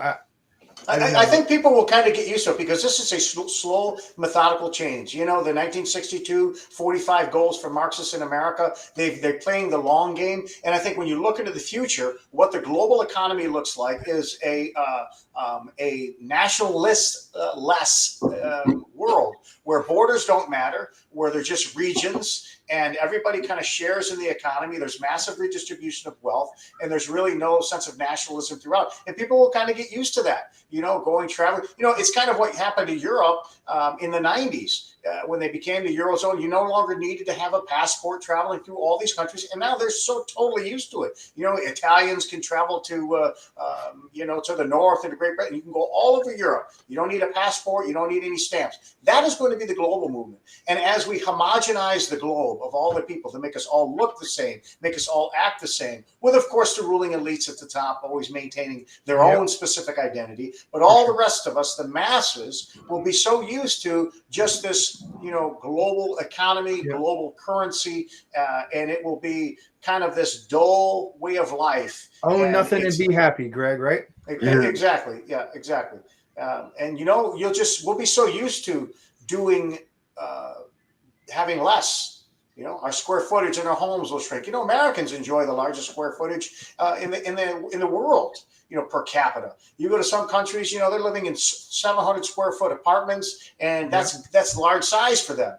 I think people will kind of get used to it because this is a slow, methodical change. The 1962 45 goals for Marxists in America, they're playing the long game. And I think when you look into the future, what the global economy looks like is a nationalist less world where borders don't matter, where they're just regions and everybody kind of shares in the economy. There's massive redistribution of wealth, and there's really no sense of nationalism throughout. And people will kind of get used to that, going traveling. It's kind of what happened to Europe in the 90s. When they became the Eurozone, you no longer needed to have a passport traveling through all these countries. And now they're so totally used to it. Italians can travel to the north and to Great Britain. You can go all over Europe. You don't need a passport. You don't need any stamps. That is going to be the global movement. And as we homogenize the globe of all the people to make us all look the same, make us all act the same, with, of course, the ruling elites at the top always maintaining their own specific identity. But all the rest of us, the masses, will be so used to just this global economy, global currency, and it will be kind of this dull way of life. Own nothing and be happy, Greg, right? Exactly. Yeah, exactly. And we'll be so used to doing, having less. Our square footage in our homes will shrink. Americans enjoy the largest square footage in the world. Per capita. You go to some countries, they're living in 700 square foot apartments, and that's large size for them.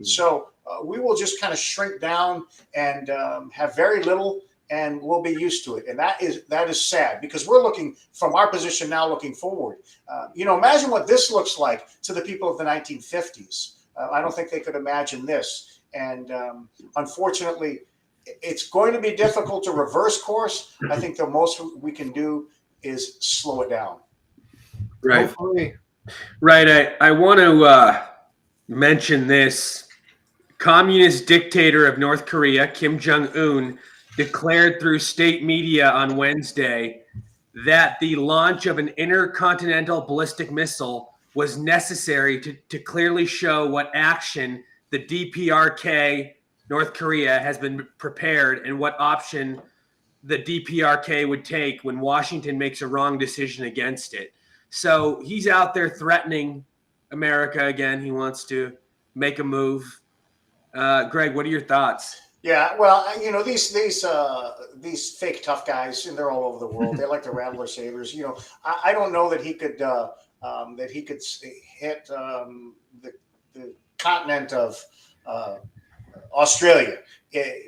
So we will just kind of shrink down and have very little, and we'll be used to it. And that is sad because we're looking from our position now, looking forward. Imagine what this looks like to the people of the 1950s. I don't think they could imagine this. And unfortunately, it's going to be difficult to reverse course. I think the most we can do is slow it down. Right. Hopefully. Right. I want to mention this. Communist dictator of North Korea, Kim Jong-un, declared through state media on Wednesday that the launch of an intercontinental ballistic missile was necessary to clearly show what action the DPRK, North Korea, has been prepared and what option the DPRK would take when Washington makes a wrong decision against it. So he's out there threatening America again. He wants to make a move. Greg, what are your thoughts? Yeah, well, these fake tough guys, and they're all over the world. They like to rattle their sabers. I don't know that he could hit the continent of Australia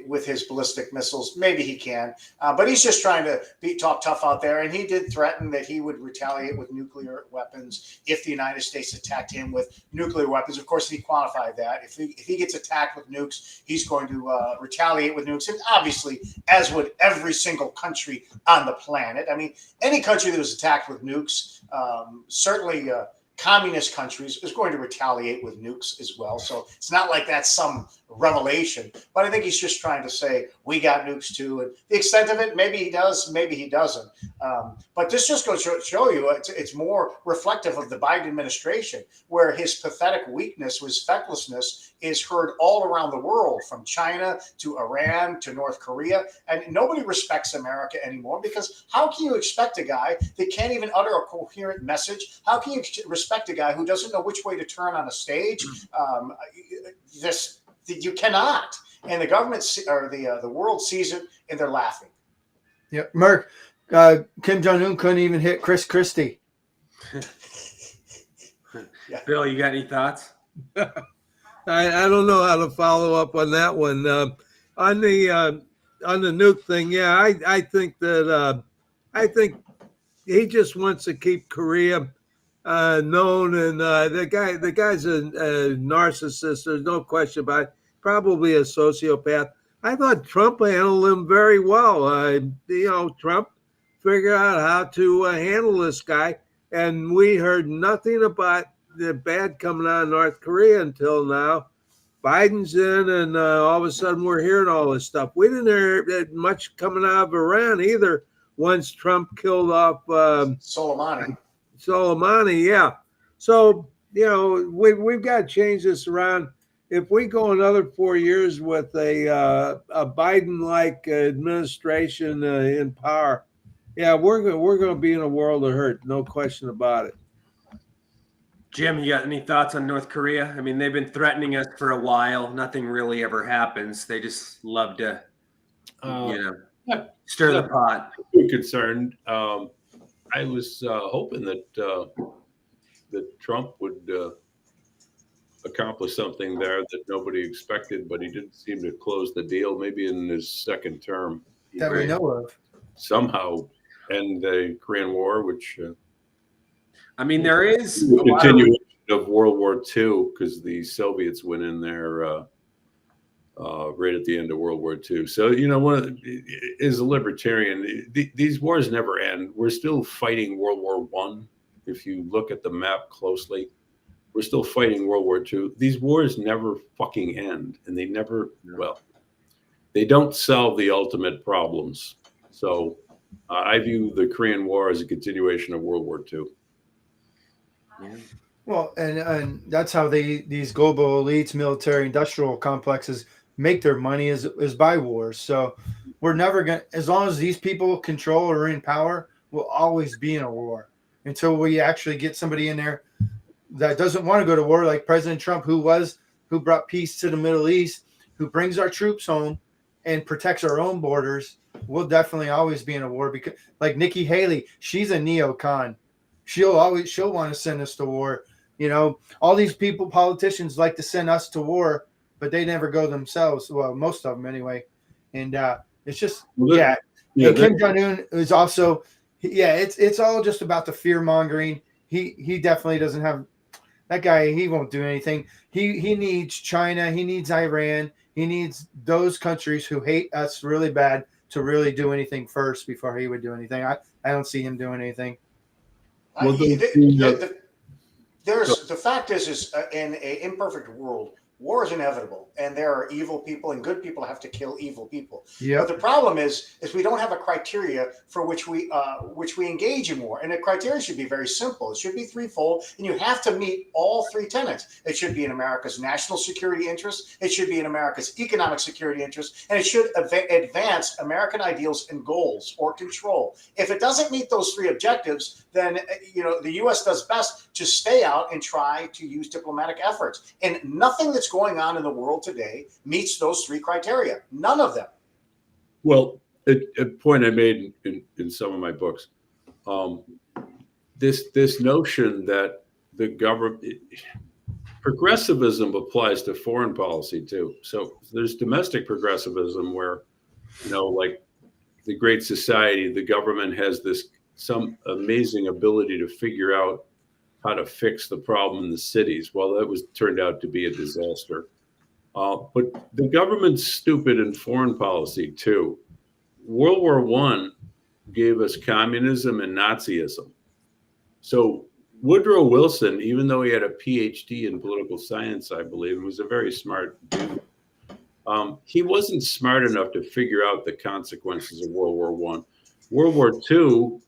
with his ballistic missiles. Maybe he can, but he's just trying to talk tough out there. And he did threaten that he would retaliate with nuclear weapons if the United States attacked him with nuclear weapons. Of course, he quantified that. If he gets attacked with nukes, he's going to retaliate with nukes. And obviously, as would every single country on the planet. I mean, any country that was attacked with nukes, certainly communist countries, is going to retaliate with nukes as well. So it's not like that's some revelation, but I think he's just trying to say we got nukes too. And the extent of it, maybe he does, maybe he doesn't. But this just goes to show you it's more reflective of the Biden administration, where his pathetic weakness, his fecklessness, is heard all around the world, from China to Iran to North Korea. And nobody respects America anymore, because how can you expect a guy that can't even utter a coherent message? How can you respect a guy who doesn't know which way to turn on a stage? You cannot. And the government or the world sees it, and they're laughing. Yeah, Mark, Kim Jong-un couldn't even hit Chris Christie. Yeah. Bill, you got any thoughts? I don't know how to follow up on that one. On the nuke thing, yeah, I think that I think he just wants to keep Korea known, and the guy's a narcissist. There's no question about it. Probably a sociopath. I thought Trump handled him very well. Trump figured out how to handle this guy, and we heard nothing about the bad coming out of North Korea until now. Biden's in, and all of a sudden we're hearing all this stuff. We didn't hear much coming out of Iran either once Trump killed off Soleimani, yeah. So, we've got to change this around. If we go another 4 years with a Biden-like administration in power, yeah, we're going to be in a world of hurt, no question about it. Jim, you got any thoughts on North Korea? I mean, they've been threatening us for a while. Nothing really ever happens. They just love to, stir the pot. I'm concerned. I was hoping that Trump would accomplish something there that nobody expected, but he didn't seem to close the deal. Maybe in his second term, That we know of. somehow end the Korean War, which I mean, there is a continuation of World War II, because the Soviets went in there right at the end of World War II. So, as a libertarian, these wars never end. We're still fighting World War I. If you look at the map closely, we're still fighting World War II. These wars never fucking end, and they never, they don't solve the ultimate problems. So I view the Korean War as a continuation of World War II. Yeah. Well, and that's how these global elites, military industrial complexes make their money is by wars. So we're never going to, as long as these people control or are in power, we'll always be in a war until we actually get somebody in there that doesn't want to go to war, like President Trump, who brought peace to the Middle East, who brings our troops home and protects our own borders. We'll definitely always be in a war, because like Nikki Haley, she's a neocon. She'll want to send us to war. All these politicians like to send us to war, but they never go themselves. Well, most of them anyway. And it's just, And Kim Jong-un is also, it's all just about the fear mongering. He definitely doesn't have that guy. He won't do anything. He needs China. He needs Iran. He needs those countries who hate us really bad to really do anything first before he would do anything. I don't see him doing anything. Well, the fact is in an imperfect world, war is inevitable, and there are evil people, and good people have to kill evil people. Yeah. But the problem is we don't have a criteria for which we engage in war, and the criteria should be very simple. It should be threefold, and you have to meet all three tenets. It should be in America's national security interests. It should be in America's economic security interests, and it should advance American ideals and goals or control. If it doesn't meet those three objectives, then the U.S. does best to stay out and try to use diplomatic efforts. And nothing that's going on in the world today meets those three criteria. None of them. Well, a point I made in some of my books, this notion that the government progressivism applies to foreign policy too. So there's domestic progressivism where, like the Great Society, the government has some amazing ability to figure out how to fix the problem in the cities. Well, that turned out to be a disaster. But the government's stupid in foreign policy too. World War I gave us communism and Nazism. So Woodrow Wilson, even though he had a PhD in political science, I believe, and was a very smart dude, he wasn't smart enough to figure out the consequences of World War I. World War II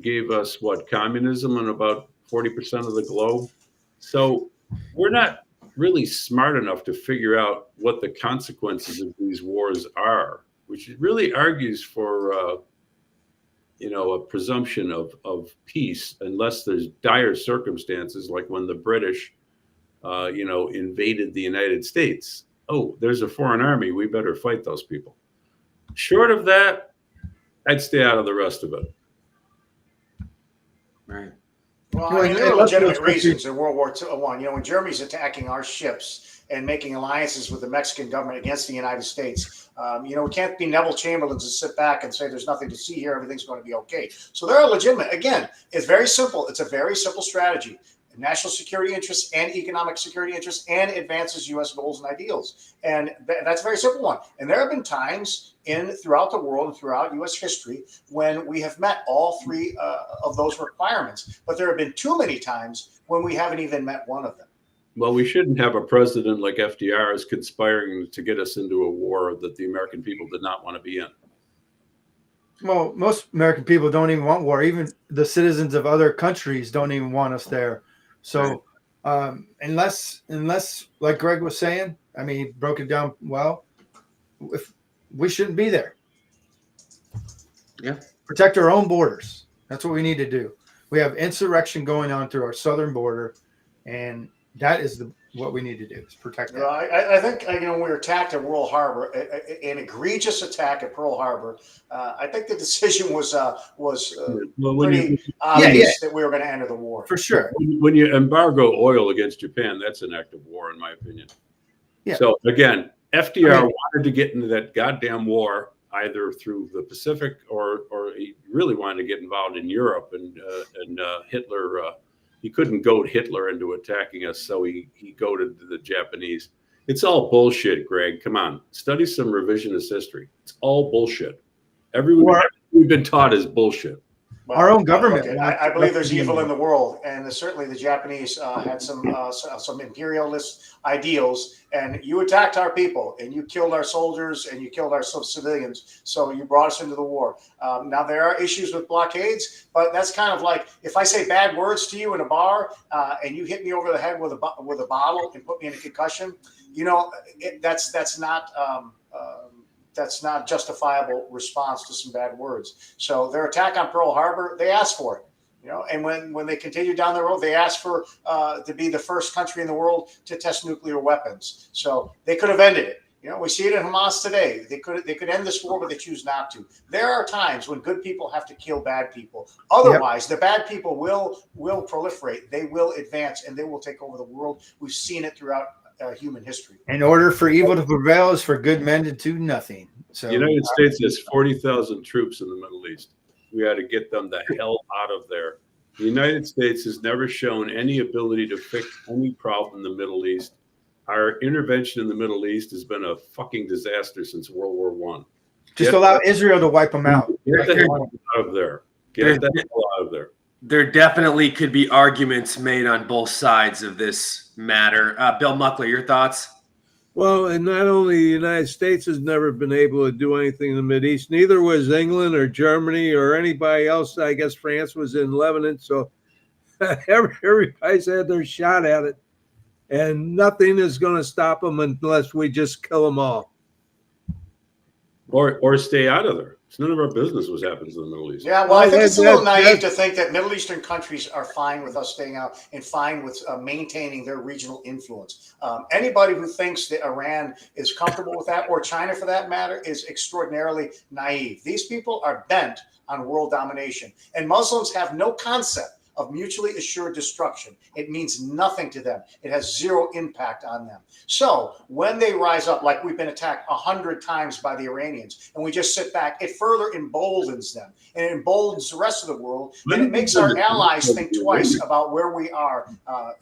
gave us communism in about 40% of the globe. So we're not really smart enough to figure out what the consequences of these wars are, which really argues for a presumption of peace unless there's dire circumstances, like when the British invaded the United States. Oh, there's a foreign army, we better fight those people. Short of that, I'd stay out of the rest of it. Right. Well, there were legitimate reasons in World War I. When Germany's attacking our ships and making alliances with the Mexican government against the United States, we can't be Neville Chamberlains and sit back and say there's nothing to see here, everything's going to be okay. So there are legitimate. Again, it's very simple. It's a very simple strategy. National security interests and economic security interests, and advances U.S. goals and ideals. And that's a very simple one. And there have been times throughout the world and throughout U.S. history when we have met all three of those requirements. But there have been too many times when we haven't even met one of them. Well, we shouldn't have a president like FDR is conspiring to get us into a war that the American people did not want to be in. Well, most American people don't even want war. Even the citizens of other countries don't even want us there. So unless, like Greg was saying, I mean, he broke it down well, if we shouldn't be there. Yeah. Protect our own borders. That's what we need to do. We have insurrection going on through our southern border, and that is what we need to do, is protect that. I think, when we were attacked at Pearl Harbor, an egregious attack at Pearl Harbor, I think the decision was pretty obvious that we were going to enter the war. For sure. When you embargo oil against Japan, that's an act of war, in my opinion. Yeah. So, again, FDR wanted to get into that goddamn war either through the Pacific or he really wanted to get involved in Europe, and Hitler... he couldn't goad Hitler into attacking us, so he goaded the Japanese. It's all bullshit, Greg. Come on. Study some revisionist history. It's all bullshit. Everyone we've been taught is bullshit. Well, our own government. Look, I believe there's evil in the world, and certainly the Japanese had some imperialist ideals, and you attacked our people, and you killed our soldiers, and you killed our civilians, so you brought us into the war. Now, there are issues with blockades, but that's kind of like if I say bad words to you in a bar, and you hit me over the head with a bottle and put me in a concussion, that's not justifiable response to some bad words. So their attack on Pearl Harbor, they asked for it, and when they continued down the road, they asked for to be the first country in the world to test nuclear weapons. So they could have ended it. We see it in Hamas today. They could end this war, but they choose not to. There are times when good people have to kill bad people. Otherwise, the bad people will proliferate. They will advance, and they will take over the world. We've seen it throughout human history. In order for evil to prevail is for good men to do nothing. So the United States has 40,000 troops in the Middle East. We ought to get them the hell out of there. The United States has never shown any ability to fix any problem in the Middle East. Our intervention in the Middle East has been a fucking disaster since World War I. Just allow Israel to wipe them out. Get the hell out of there. Get the hell out of there. There definitely could be arguments made on both sides of this matter. Bill Muckler, your thoughts? Well, and not only the United States has never been able to do anything in the Mideast, neither was England or Germany or anybody else. I guess France was in Lebanon. So everybody's had their shot at it. And nothing is going to stop them unless we just kill them all. Or stay out of there. It's none of our business what happens in the Middle East. Yeah, well, I think it's a little naive that's- to think that Middle Eastern countries are fine with us staying out and fine with maintaining their regional influence. Anybody who thinks that Iran is comfortable with that, or China for that matter, is extraordinarily naive. These people are bent on world domination, and Muslims have no concept of mutually assured destruction. It means nothing to them. It has zero impact on them. So when they rise up, like we've been attacked 100 times by the Iranians, and we just sit back, it further emboldens them, and it emboldens the rest of the world, and it makes our allies think twice about where we are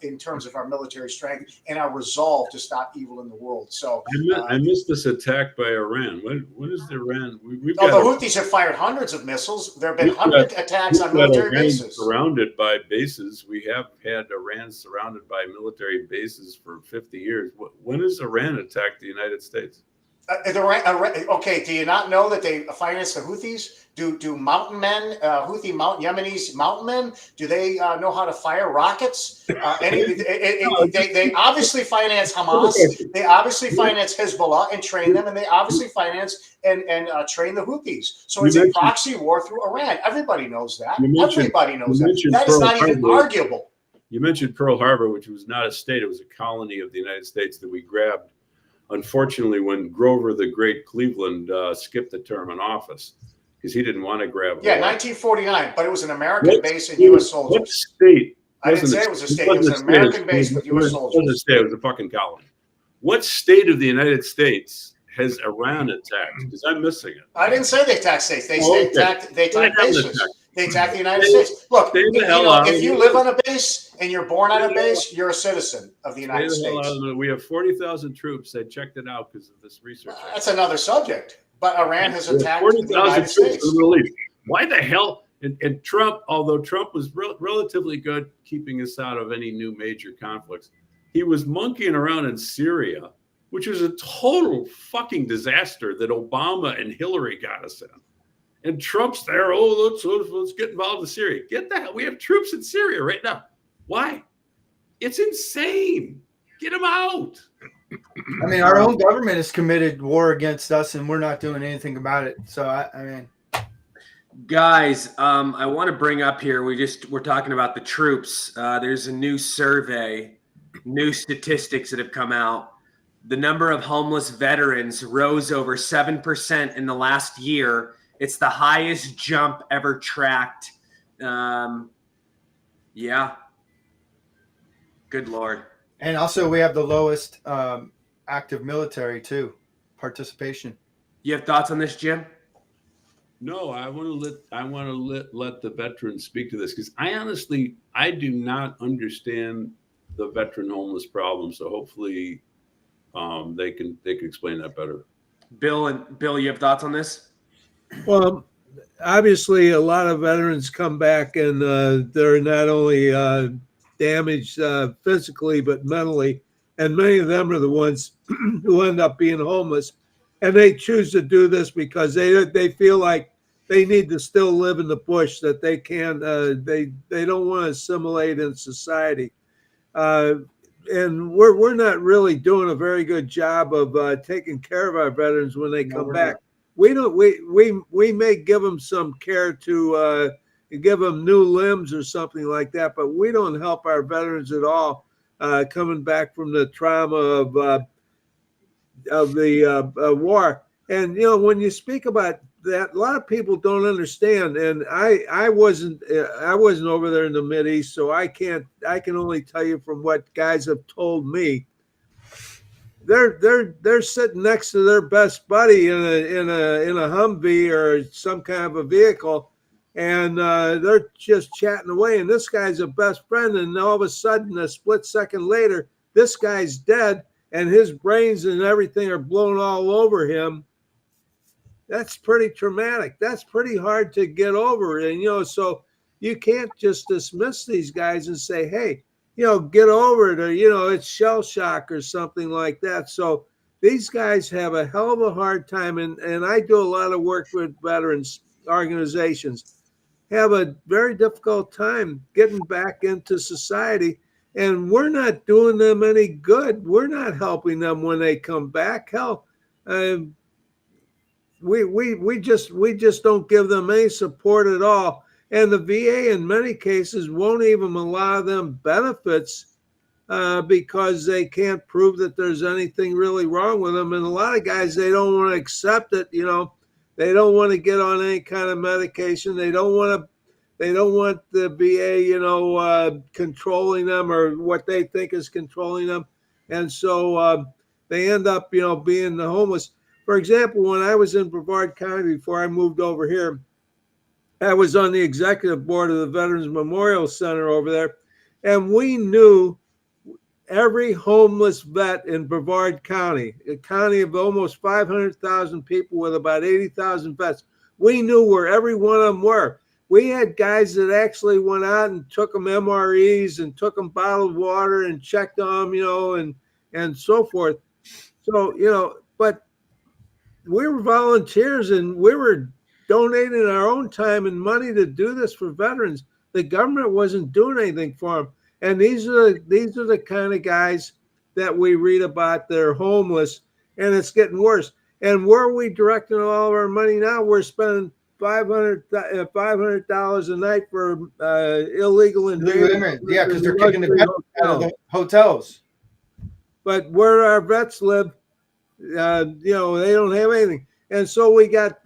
in terms of our military strength and our resolve to stop evil in the world. So I missed this attack by Iran. When is Iran? We've the got Houthis have fired hundreds of missiles. There have been 100 attacks on military bases. Surrounded by bases. We have had Iran surrounded by military bases for 50 years. When has Iran attacked the United States? Okay, do you not know that they finance the Houthis? Do mountain men, Yemenis mountain men, do they know how to fire rockets? They obviously finance Hamas. They obviously finance Hezbollah and train them, and they obviously finance and train the Houthis. So it's a proxy war through Iran. Everybody knows that. Everybody knows that. That is not even arguable. You mentioned Pearl Harbor, which was not a state; it was a colony of the United States that we grabbed. Unfortunately, when Grover the Great Cleveland skipped the term in office because he didn't want to grab it. Yeah, 1949, but it was an American base and U.S. soldiers. What state? I didn't say it was a state. It was an American base with U.S. soldiers. It wasn't a state. It was a fucking colony. What state of the United States has Iran attacked? Because I'm missing it. I didn't say they attacked states. They attacked bases. They attacked the United States. Look, if you live on a base and you're born on a base, you're a citizen of the United States. We have 40,000 troops. I checked it out because of this research. That's another subject. But Iran has attacked the United States. Why the hell? And Trump, although Trump was relatively good keeping us out of any new major conflicts, he was monkeying around in Syria, which was a total fucking disaster that Obama and Hillary got us in. And Trump's there. Oh, let's get involved in Syria. Get the hell. We have troops in Syria right now. Why? It's insane. Get them out. I mean, our own government has committed war against us, and we're not doing anything about it. So, I mean, guys, I want to bring up here. We're talking about the troops. There's a new survey, new statistics that have come out. The number of homeless veterans rose over 7% in the last year. It's the highest jump ever tracked. Yeah. Good Lord. And also we have the lowest active military too, participation. You have thoughts on this, Jim? No, I want to let the veterans speak to this because I do not understand the veteran homeless problem. So hopefully they can explain that better. Bill, you have thoughts on this? Well, obviously, a lot of veterans come back and they're not only damaged physically but mentally, and many of them are the ones who end up being homeless. And they choose to do this because they feel like they need to still live in the bush, that they can't. They don't want to assimilate in society, and we're not really doing a very good job of taking care of our veterans when they come back. We don't. We may give them some care to give them new limbs or something like that, but we don't help our veterans at all coming back from the trauma of the war. And when you speak about that, a lot of people don't understand. And I wasn't over there in the Mideast, so I can only tell you from what guys have told me. They're sitting next to their best buddy in a Humvee or some kind of a vehicle, and they're just chatting away. And this guy's a best friend, and all of a sudden, a split second later, this guy's dead, and his brains and everything are blown all over him. That's pretty traumatic. That's pretty hard to get over, and so you can't just dismiss these guys and say, hey, get over it, or, it's shell shock or something like that. So these guys have a hell of a hard time. And I do a lot of work with veterans organizations, have a very difficult time getting back into society. And we're not doing them any good. We're not helping them when they come back. Hell, we just don't give them any support at all. And the VA in many cases won't even allow them benefits because they can't prove that there's anything really wrong with them. And a lot of guys, they don't want to accept it. They don't want to get on any kind of medication. They don't want the VA, controlling them or what they think is controlling them. And so they end up, being the homeless. For example, when I was in Brevard County before I moved over here, I was on the executive board of the Veterans Memorial Center over there, and we knew every homeless vet in Brevard County, a county of almost 500,000 people with about 80,000 vets. We knew where every one of them were. We had guys that actually went out and took them MREs and took them bottled water and checked on them, and so forth. So, but we were volunteers and we were donating our own time and money to do this for veterans. The government wasn't doing anything for them. And these are the kind of guys that we read about. They're homeless, and it's getting worse. And where are we directing all of our money now? We're spending $500 a night for illegal invaders. Yeah, because they're kicking the veterans out of the hotels. But where our vets live, they don't have anything. And so we got,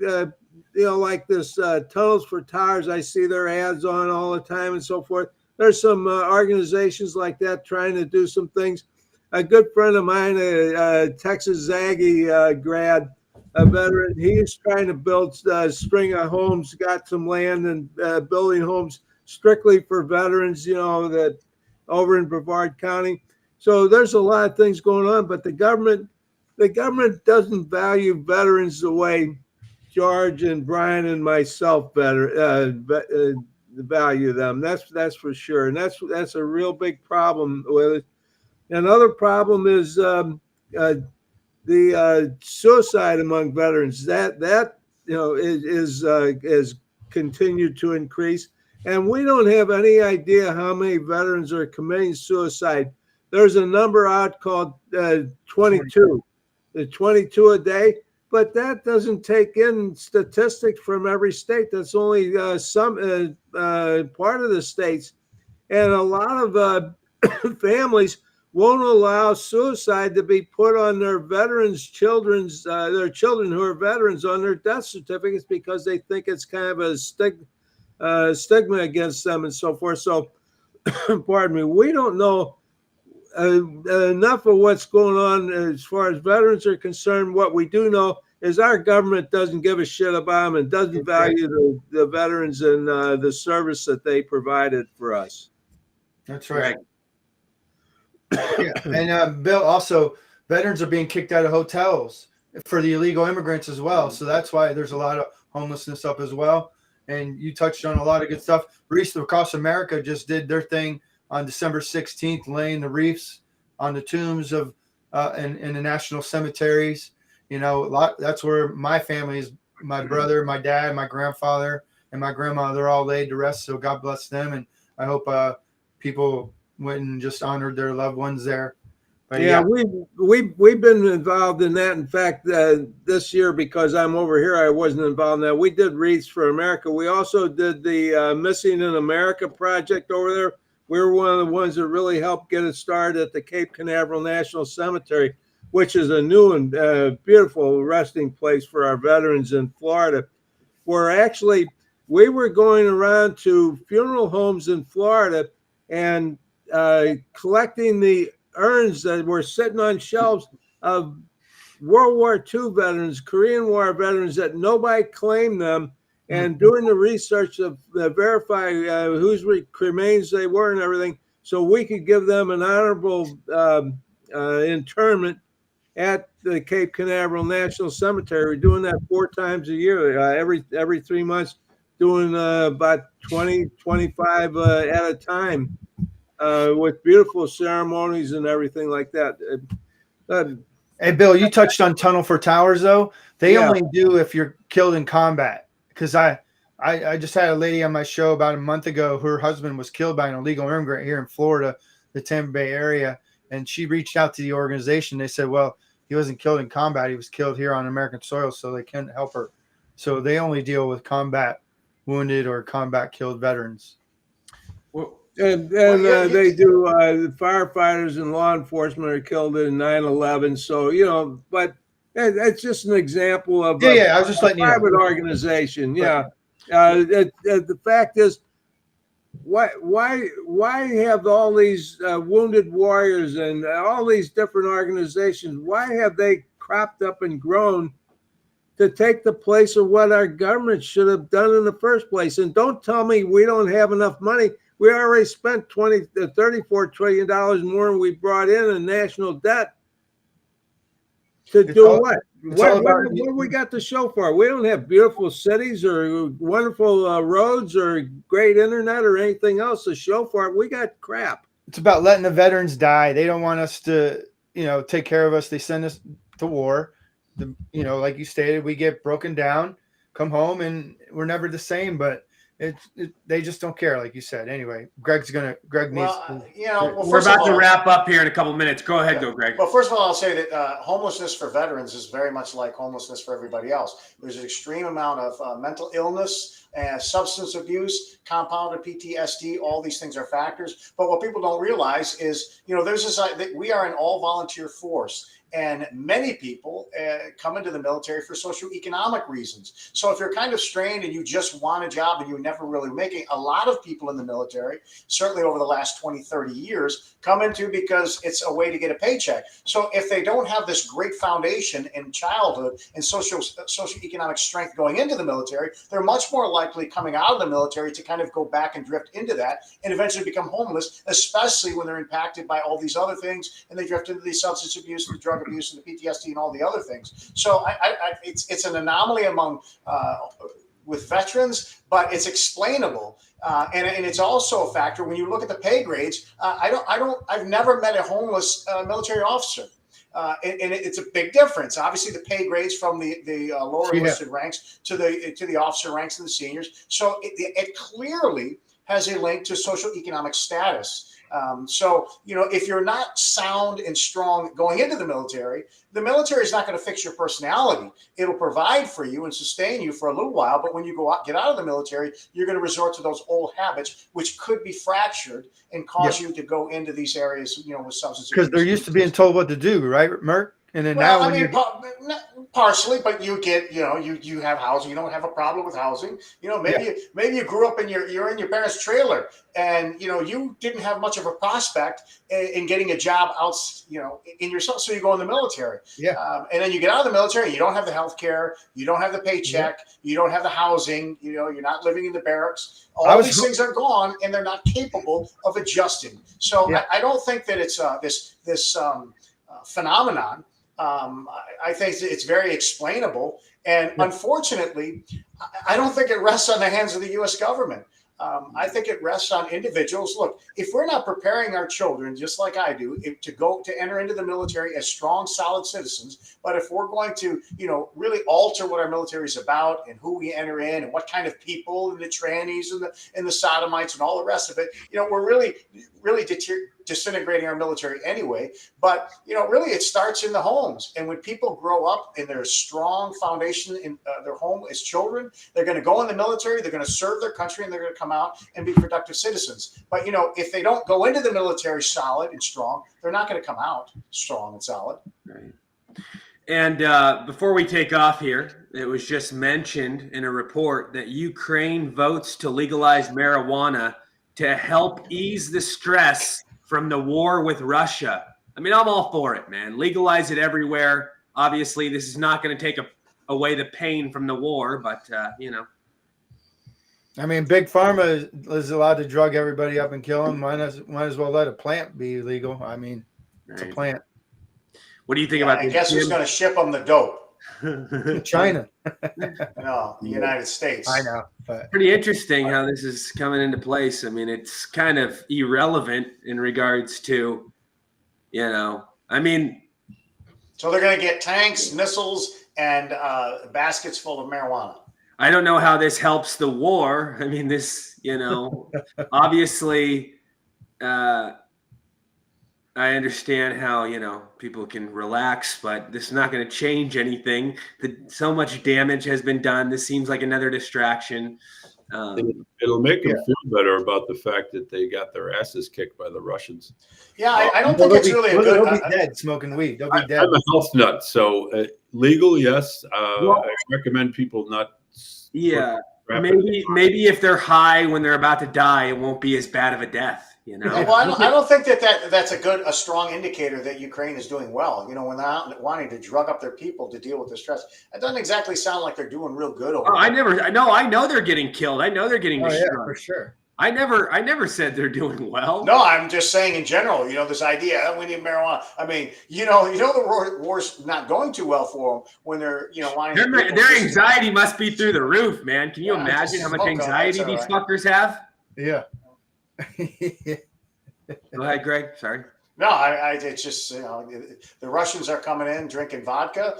like this Tunnels for Towers. I see their ads on all the time and so forth. There's some organizations like that trying to do some things. A good friend of mine, a Texas Aggie grad, a veteran, he's trying to build a string of homes, got some land and building homes strictly for veterans, that over in Brevard County. So there's a lot of things going on, but the government doesn't value veterans the way George and Brian and myself value them. That's for sure, and that's a real big problem with it. Another problem is the suicide among veterans. That is continued to increase, and we don't have any idea how many veterans are committing suicide. There's a number out called 22, the 22 a day. But that doesn't take in statistics from every state. That's only some part of the states. And a lot of families won't allow suicide to be put on their their children who are veterans on their death certificates because they think it's kind of a stigma against them and so forth. So, pardon me, we don't know enough of what's going on as far as veterans are concerned. What we do know is our government doesn't give a shit about them and doesn't value the veterans and the service that they provided for us. That's right. Yeah. And Bill, also, veterans are being kicked out of hotels for the illegal immigrants as well. So that's why there's a lot of homelessness up as well. And you touched on a lot of good stuff. Reefs Across America just did their thing on December 16th, laying the reefs on the tombs of in the national cemeteries. That's where my family is. My brother, my dad, my grandfather, and my grandma, they're all laid to rest. So God bless them. And I hope people went and just honored their loved ones there. But we've been involved in that. In fact, this year, because I'm over here, I wasn't involved in that. We did Wreaths for America. We also did the Missing in America project over there. We were one of the ones that really helped get it started at the Cape Canaveral National Cemetery, which is a new and beautiful resting place for our veterans in Florida, where actually we were going around to funeral homes in Florida and collecting the urns that were sitting on shelves of World War II veterans, Korean War veterans that nobody claimed them, and doing the research to verify whose remains they were and everything, so we could give them an honorable interment at the Cape Canaveral National Cemetery. We're doing that 4 times a year, every 3 months, doing about 20, 25 at a time, with beautiful ceremonies and everything like that. Hey, Bill, you touched on Tunnel for Towers, though. They only do if you're killed in combat. Because I just had a lady on my show about a month ago. Her husband was killed by an illegal immigrant here in Florida, the Tampa Bay area. And she reached out to the organization. They said, well, he wasn't killed in combat. He was killed here on American soil, so they couldn't help her. So they only deal with combat wounded or combat killed veterans. Well, And they do the firefighters and law enforcement are killed in 9/11. So, but it's just an example of Yeah, I was just letting you know. private organization. Yeah. The fact is, why have all these wounded warriors and all these different organizations? Why have they cropped up and grown to take the place of what our government should have done in the first place? And don't tell me we don't have enough money. We already spent $34 trillion more than we brought in national debt to do what? What we got to show for it? We don't have beautiful cities or wonderful roads or great internet or anything else to show for it. We got crap. It's about letting the veterans die. They don't want us to, take care of us. They send us to war. Like you stated, we get broken down, come home, and we're never the same. But they just don't care, like you said. Anyway, Greg needs. We're about to wrap up here in a couple minutes. Go ahead, go Greg. Well, first of all, I'll say that homelessness for veterans is very much like homelessness for everybody else. There's an extreme amount of mental illness and substance abuse, compounded PTSD. All these things are factors. But what people don't realize is, there's this we are an all volunteer force. And many people come into the military for socioeconomic reasons. So if you're kind of strained and you just want a job and you never really make it, a lot of people in the military, certainly over the last 20, 30 years, come into because it's a way to get a paycheck. So if they don't have this great foundation in childhood and socioeconomic strength going into the military, they're much more likely coming out of the military to kind of go back and drift into that and eventually become homeless, especially when they're impacted by all these other things and they drift into the substance abuse and the drug abuse and the PTSD and all the other things. So it's an anomaly among with veterans, but it's explainable, and it's also a factor when you look at the pay grades. I've never met a homeless military officer. And it's a big difference. Obviously, the pay grades from the lower enlisted ranks to the officer ranks and the seniors. So it clearly has a link to socioeconomic status. So, if you're not sound and strong going into the military is not going to fix your personality. It'll provide for you and sustain you for a little while. But when you get out of the military, you're going to resort to those old habits, which could be fractured and cause you to go into these areas, with substance abuse. Because they're used to being told what to do, right, Merck? And then partially, but you get, you have housing. You don't have a problem with housing. Maybe you grew up you're in your parents' trailer, and you didn't have much of a prospect in getting a job out, in yourself. So you go in the military, and then you get out of the military. You don't have the health care. You don't have the paycheck. You don't have the housing. You're not living in the barracks. All these things are gone, and they're not capable of adjusting. So I don't think that it's this phenomenon. I think it's very explainable. And unfortunately, I don't think it rests on the hands of the U.S. government. I think it rests on individuals. Look, if we're not preparing our children, just like I do, to enter into the military as strong, solid citizens, but if we're going to, really alter what our military is about and who we enter in and what kind of people and the trannies and the sodomites and all the rest of it, we're really disintegrating our military anyway. But really it starts in the homes, and when people grow up in their strong foundation in their home as children, they're going to go in the military, they're going to serve their country, and they're going to come out and be productive citizens. But if they don't go into the military solid and strong, they're not going to come out strong and solid. Right. And before we take off here, it was just mentioned in a report that Ukraine votes to legalize marijuana to help ease the stress from the war with Russia. I mean, I'm all for it, man. Legalize it everywhere. Obviously, this is not going to take away the pain from the war, but, I mean, Big Pharma is allowed to drug everybody up and kill them. Might as well let a plant be illegal. I mean, it's a plant. What do you think about this? And guess who's going to ship them the dope? China. No, the United States. I know. But pretty interesting how this is coming into place. I mean, it's kind of irrelevant in regards to, so they're going to get tanks, missiles, and baskets full of marijuana. I don't know how this helps the war. I mean, this, obviously, I understand how, people can relax, but this is not going to change anything. So much damage has been done. This seems like another distraction. It'll make them feel better about the fact that they got their asses kicked by the Russians. Yeah, I don't think it's really a good. They'll be dead smoking weed. They'll be dead. I'm a health nut, so legal, yes. Well, I recommend people not. Yeah, maybe if they're high when they're about to die, it won't be as bad of a death. Well, I don't think that's a strong indicator that Ukraine is doing well. When they're not wanting to drug up their people to deal with the stress, it doesn't exactly sound like they're doing real good over there. I know they're getting killed. I know they're getting destroyed. Yeah, for sure. I never said they're doing well. No, I'm just saying in general, this idea we need marijuana. I mean, the war's not going too well for them when they're, wanting their anxiety must be through the roof, man. Can you imagine how much anxiety these fuckers have? Yeah. Go ahead, Greg. Sorry. No, it's just, the Russians are coming in drinking vodka.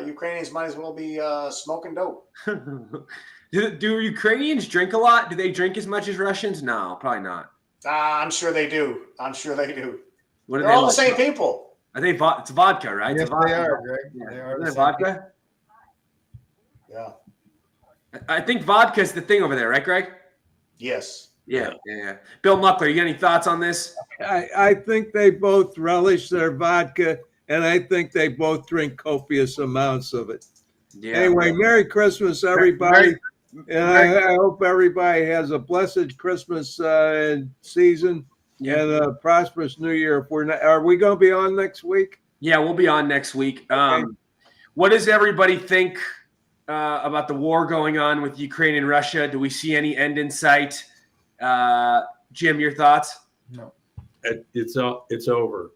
Ukrainians might as well be smoking dope. Do Ukrainians drink a lot? Do they drink as much as Russians? No, probably not. I'm sure they do. What are They're all the same people. I think it's vodka, right? Yes, vodka. they are, Greg. Yeah. They are Isn't it vodka? Yeah. I think vodka is the thing over there, right, Greg? Yes. Yeah. Bill Muckler, you got any thoughts on this? I think they both relish their vodka, and I think they both drink copious amounts of it. Yeah. Anyway, Merry Christmas, everybody. And I hope everybody has a blessed Christmas season and a prosperous New Year. If we're not, are we going to be on next week? Yeah, we'll be on next week. Okay. What does everybody think about the war going on with Ukraine and Russia? Do we see any end in sight? Jim, your thoughts? No. It's over.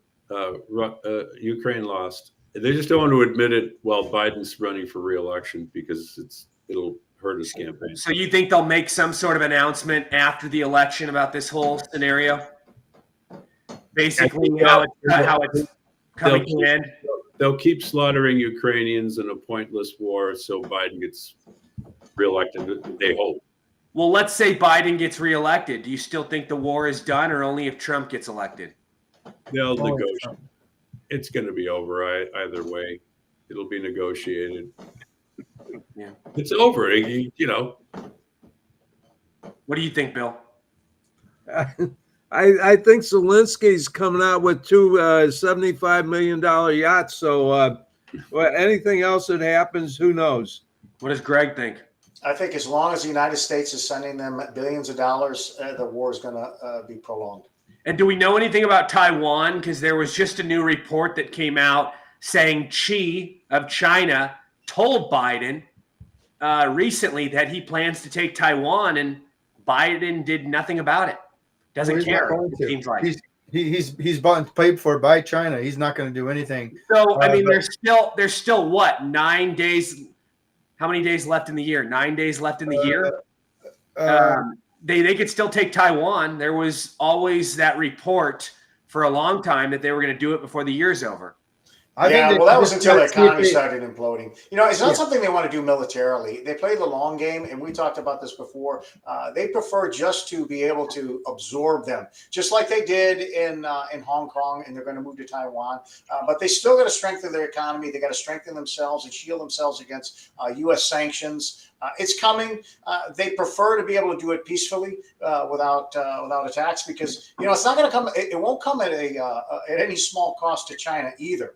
Ukraine lost. They just don't want to admit it while Biden's running for re-election because it'll hurt his campaign. So you think they'll make some sort of announcement after the election about this whole scenario? Basically, how it's coming to an end? They'll keep slaughtering Ukrainians in a pointless war so Biden gets reelected, they hope. Well, let's say Biden gets reelected. Do you still think the war is done or only if Trump gets elected? They'll negotiate. It's going to be over either way. It'll be negotiated. Yeah. It's over, What do you think, Bill? I think Zelensky's coming out with two $75 million yachts. So anything else that happens, who knows? What does Greg think? I think as long as the United States is sending them billions of dollars, the war is going to be prolonged. And do we know anything about Taiwan? Because there was just a new report that came out saying Xi of China told Biden recently that he plans to take Taiwan, and Biden did nothing about it. Doesn't care. It seems like he's bought and paid for by China. He's not going to do anything. So I mean, there's still what, 9 days? How many days left in the year? 9 days left in the year. They could still take Taiwan. There was always that report for a long time that they were going to do it before the year's over. That was until the economy started imploding. It's not something they want to do militarily. They play the long game, and we talked about this before. They prefer just to be able to absorb them, just like they did in Hong Kong, and they're going to move to Taiwan. But they still got to strengthen their economy. They got to strengthen themselves and shield themselves against U.S. sanctions. It's coming. They prefer to be able to do it peacefully without attacks because it's not going to come. It won't come at any small cost to China either.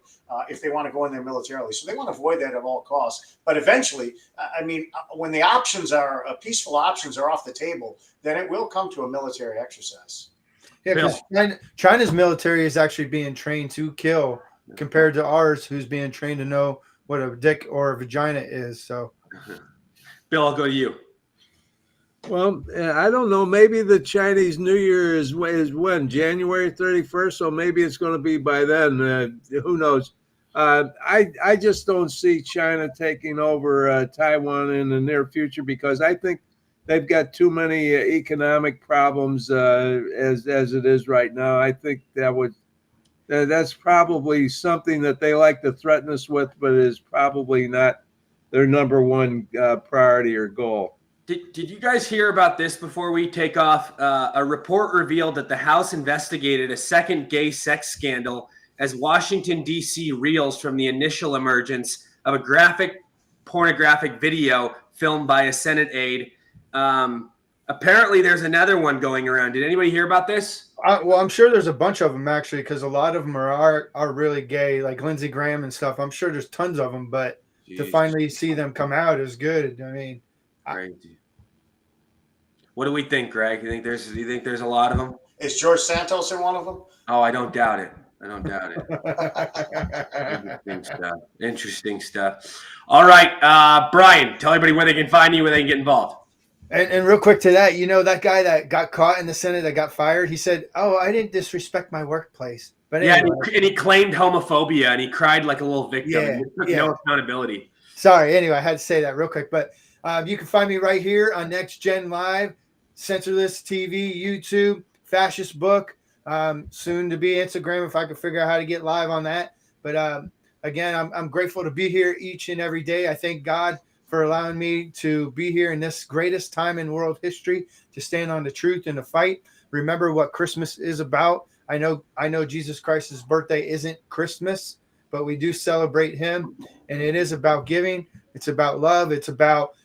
If they want to go in there militarily. So they want to avoid that at all costs. But eventually, when the options are peaceful options are off the table, then it will come to a military exercise. Yeah, because China's military is actually being trained to kill compared to ours, who's being trained to know what a dick or a vagina is. So, Bill, I'll go to you. Well, I don't know. Maybe the Chinese New Year is when? January 31st? So maybe it's going to be by then. Who knows? I just don't see China taking over Taiwan in the near future because I think they've got too many economic problems as it is right now. I think that's probably something that they like to threaten us with, but is probably not their number one priority or goal. Did you guys hear about this before we take off? A report revealed that the House investigated a second gay sex scandal as Washington, D.C. reels from the initial emergence of a graphic pornographic video filmed by a Senate aide. Apparently, there's another one going around. Did anybody hear about this? Well, I'm sure there's a bunch of them actually, because a lot of them are really gay, like Lindsey Graham and stuff. I'm sure there's tons of them, but to Jeez. finally see them come out is good. I mean, Crazy. What do we think, Greg? You think there's a lot of them? Is George Santos in one of them? Oh, I don't doubt it. Interesting stuff. All right, Brian, tell everybody where they can find you, where they can get involved. And real quick to that, that guy that got caught in the Senate that got fired, he said, "Oh, I didn't disrespect my workplace." But yeah, anyway. and he claimed homophobia, and he cried like a little victim. Yeah, and he took yeah. no accountability. Sorry. Anyway, I had to say that real quick. But you can find me right here on NexGen Live, Censorless TV, YouTube, Fascist Book, soon to be Instagram if I can figure out how to get live on that. But again, I'm grateful to be here each and every day. I thank God for allowing me to be here in this greatest time in world history to stand on the truth and to fight. Remember what Christmas is about. I know Jesus Christ's birthday isn't Christmas, but we do celebrate him, and it is about giving. It's about love. It's about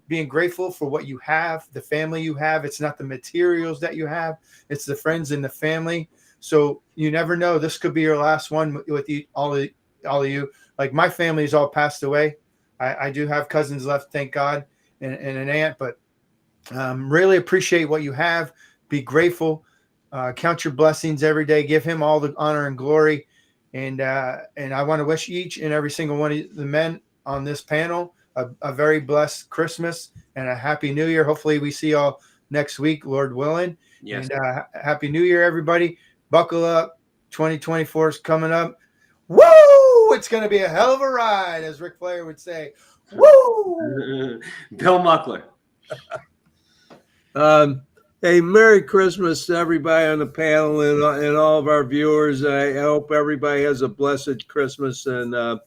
being grateful for what you have, the family you have. It's not the materials that you have. It's the friends and the family. So you never know. This could be your last one with all of you. Like my family's all passed away. I do have cousins left, thank God, and an aunt, but really appreciate what you have. Be grateful. Count your blessings every day. Give him all the honor and glory. And I want to wish each and every single one of the men on this panel a very blessed Christmas and a happy New Year. Hopefully we see y'all next week, Lord willing. Yes. And happy New Year, everybody. Buckle up. 2024 is coming up. Woo! It's going to be a hell of a ride, as Ric Flair would say. Woo! Bill Muckler. Hey, Merry Christmas to everybody on the panel and all of our viewers. I hope everybody has a blessed Christmas and a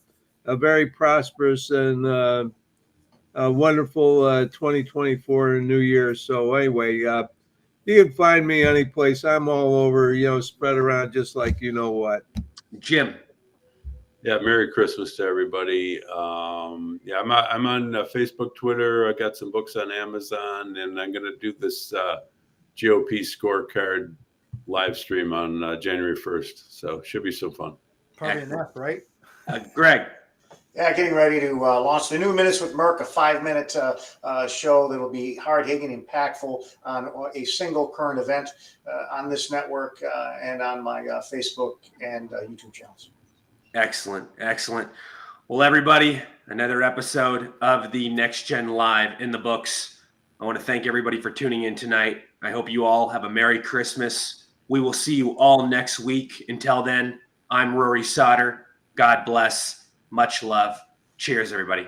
very prosperous and a wonderful 2024 and New Year. So anyway, you can find me any place. I'm all over, spread around just like you know what. Jim. Yeah, Merry Christmas to everybody. I'm on Facebook, Twitter. I got some books on Amazon, and I'm going to do this GOP scorecard live stream on January 1st. So should be so fun. Probably enough, right? Greg. Yeah, getting ready to launch the new Minutes with Merck, a 5-minute show that will be hard-hitting, impactful on a single current event on this network and on my Facebook and YouTube channels. Excellent. Well, everybody, another episode of the Next Gen Live in the books. I want to thank everybody for tuning in tonight. I hope you all have a Merry Christmas. We will see you all next week. Until then, I'm Rory Sauter. God bless. Much love. Cheers, everybody.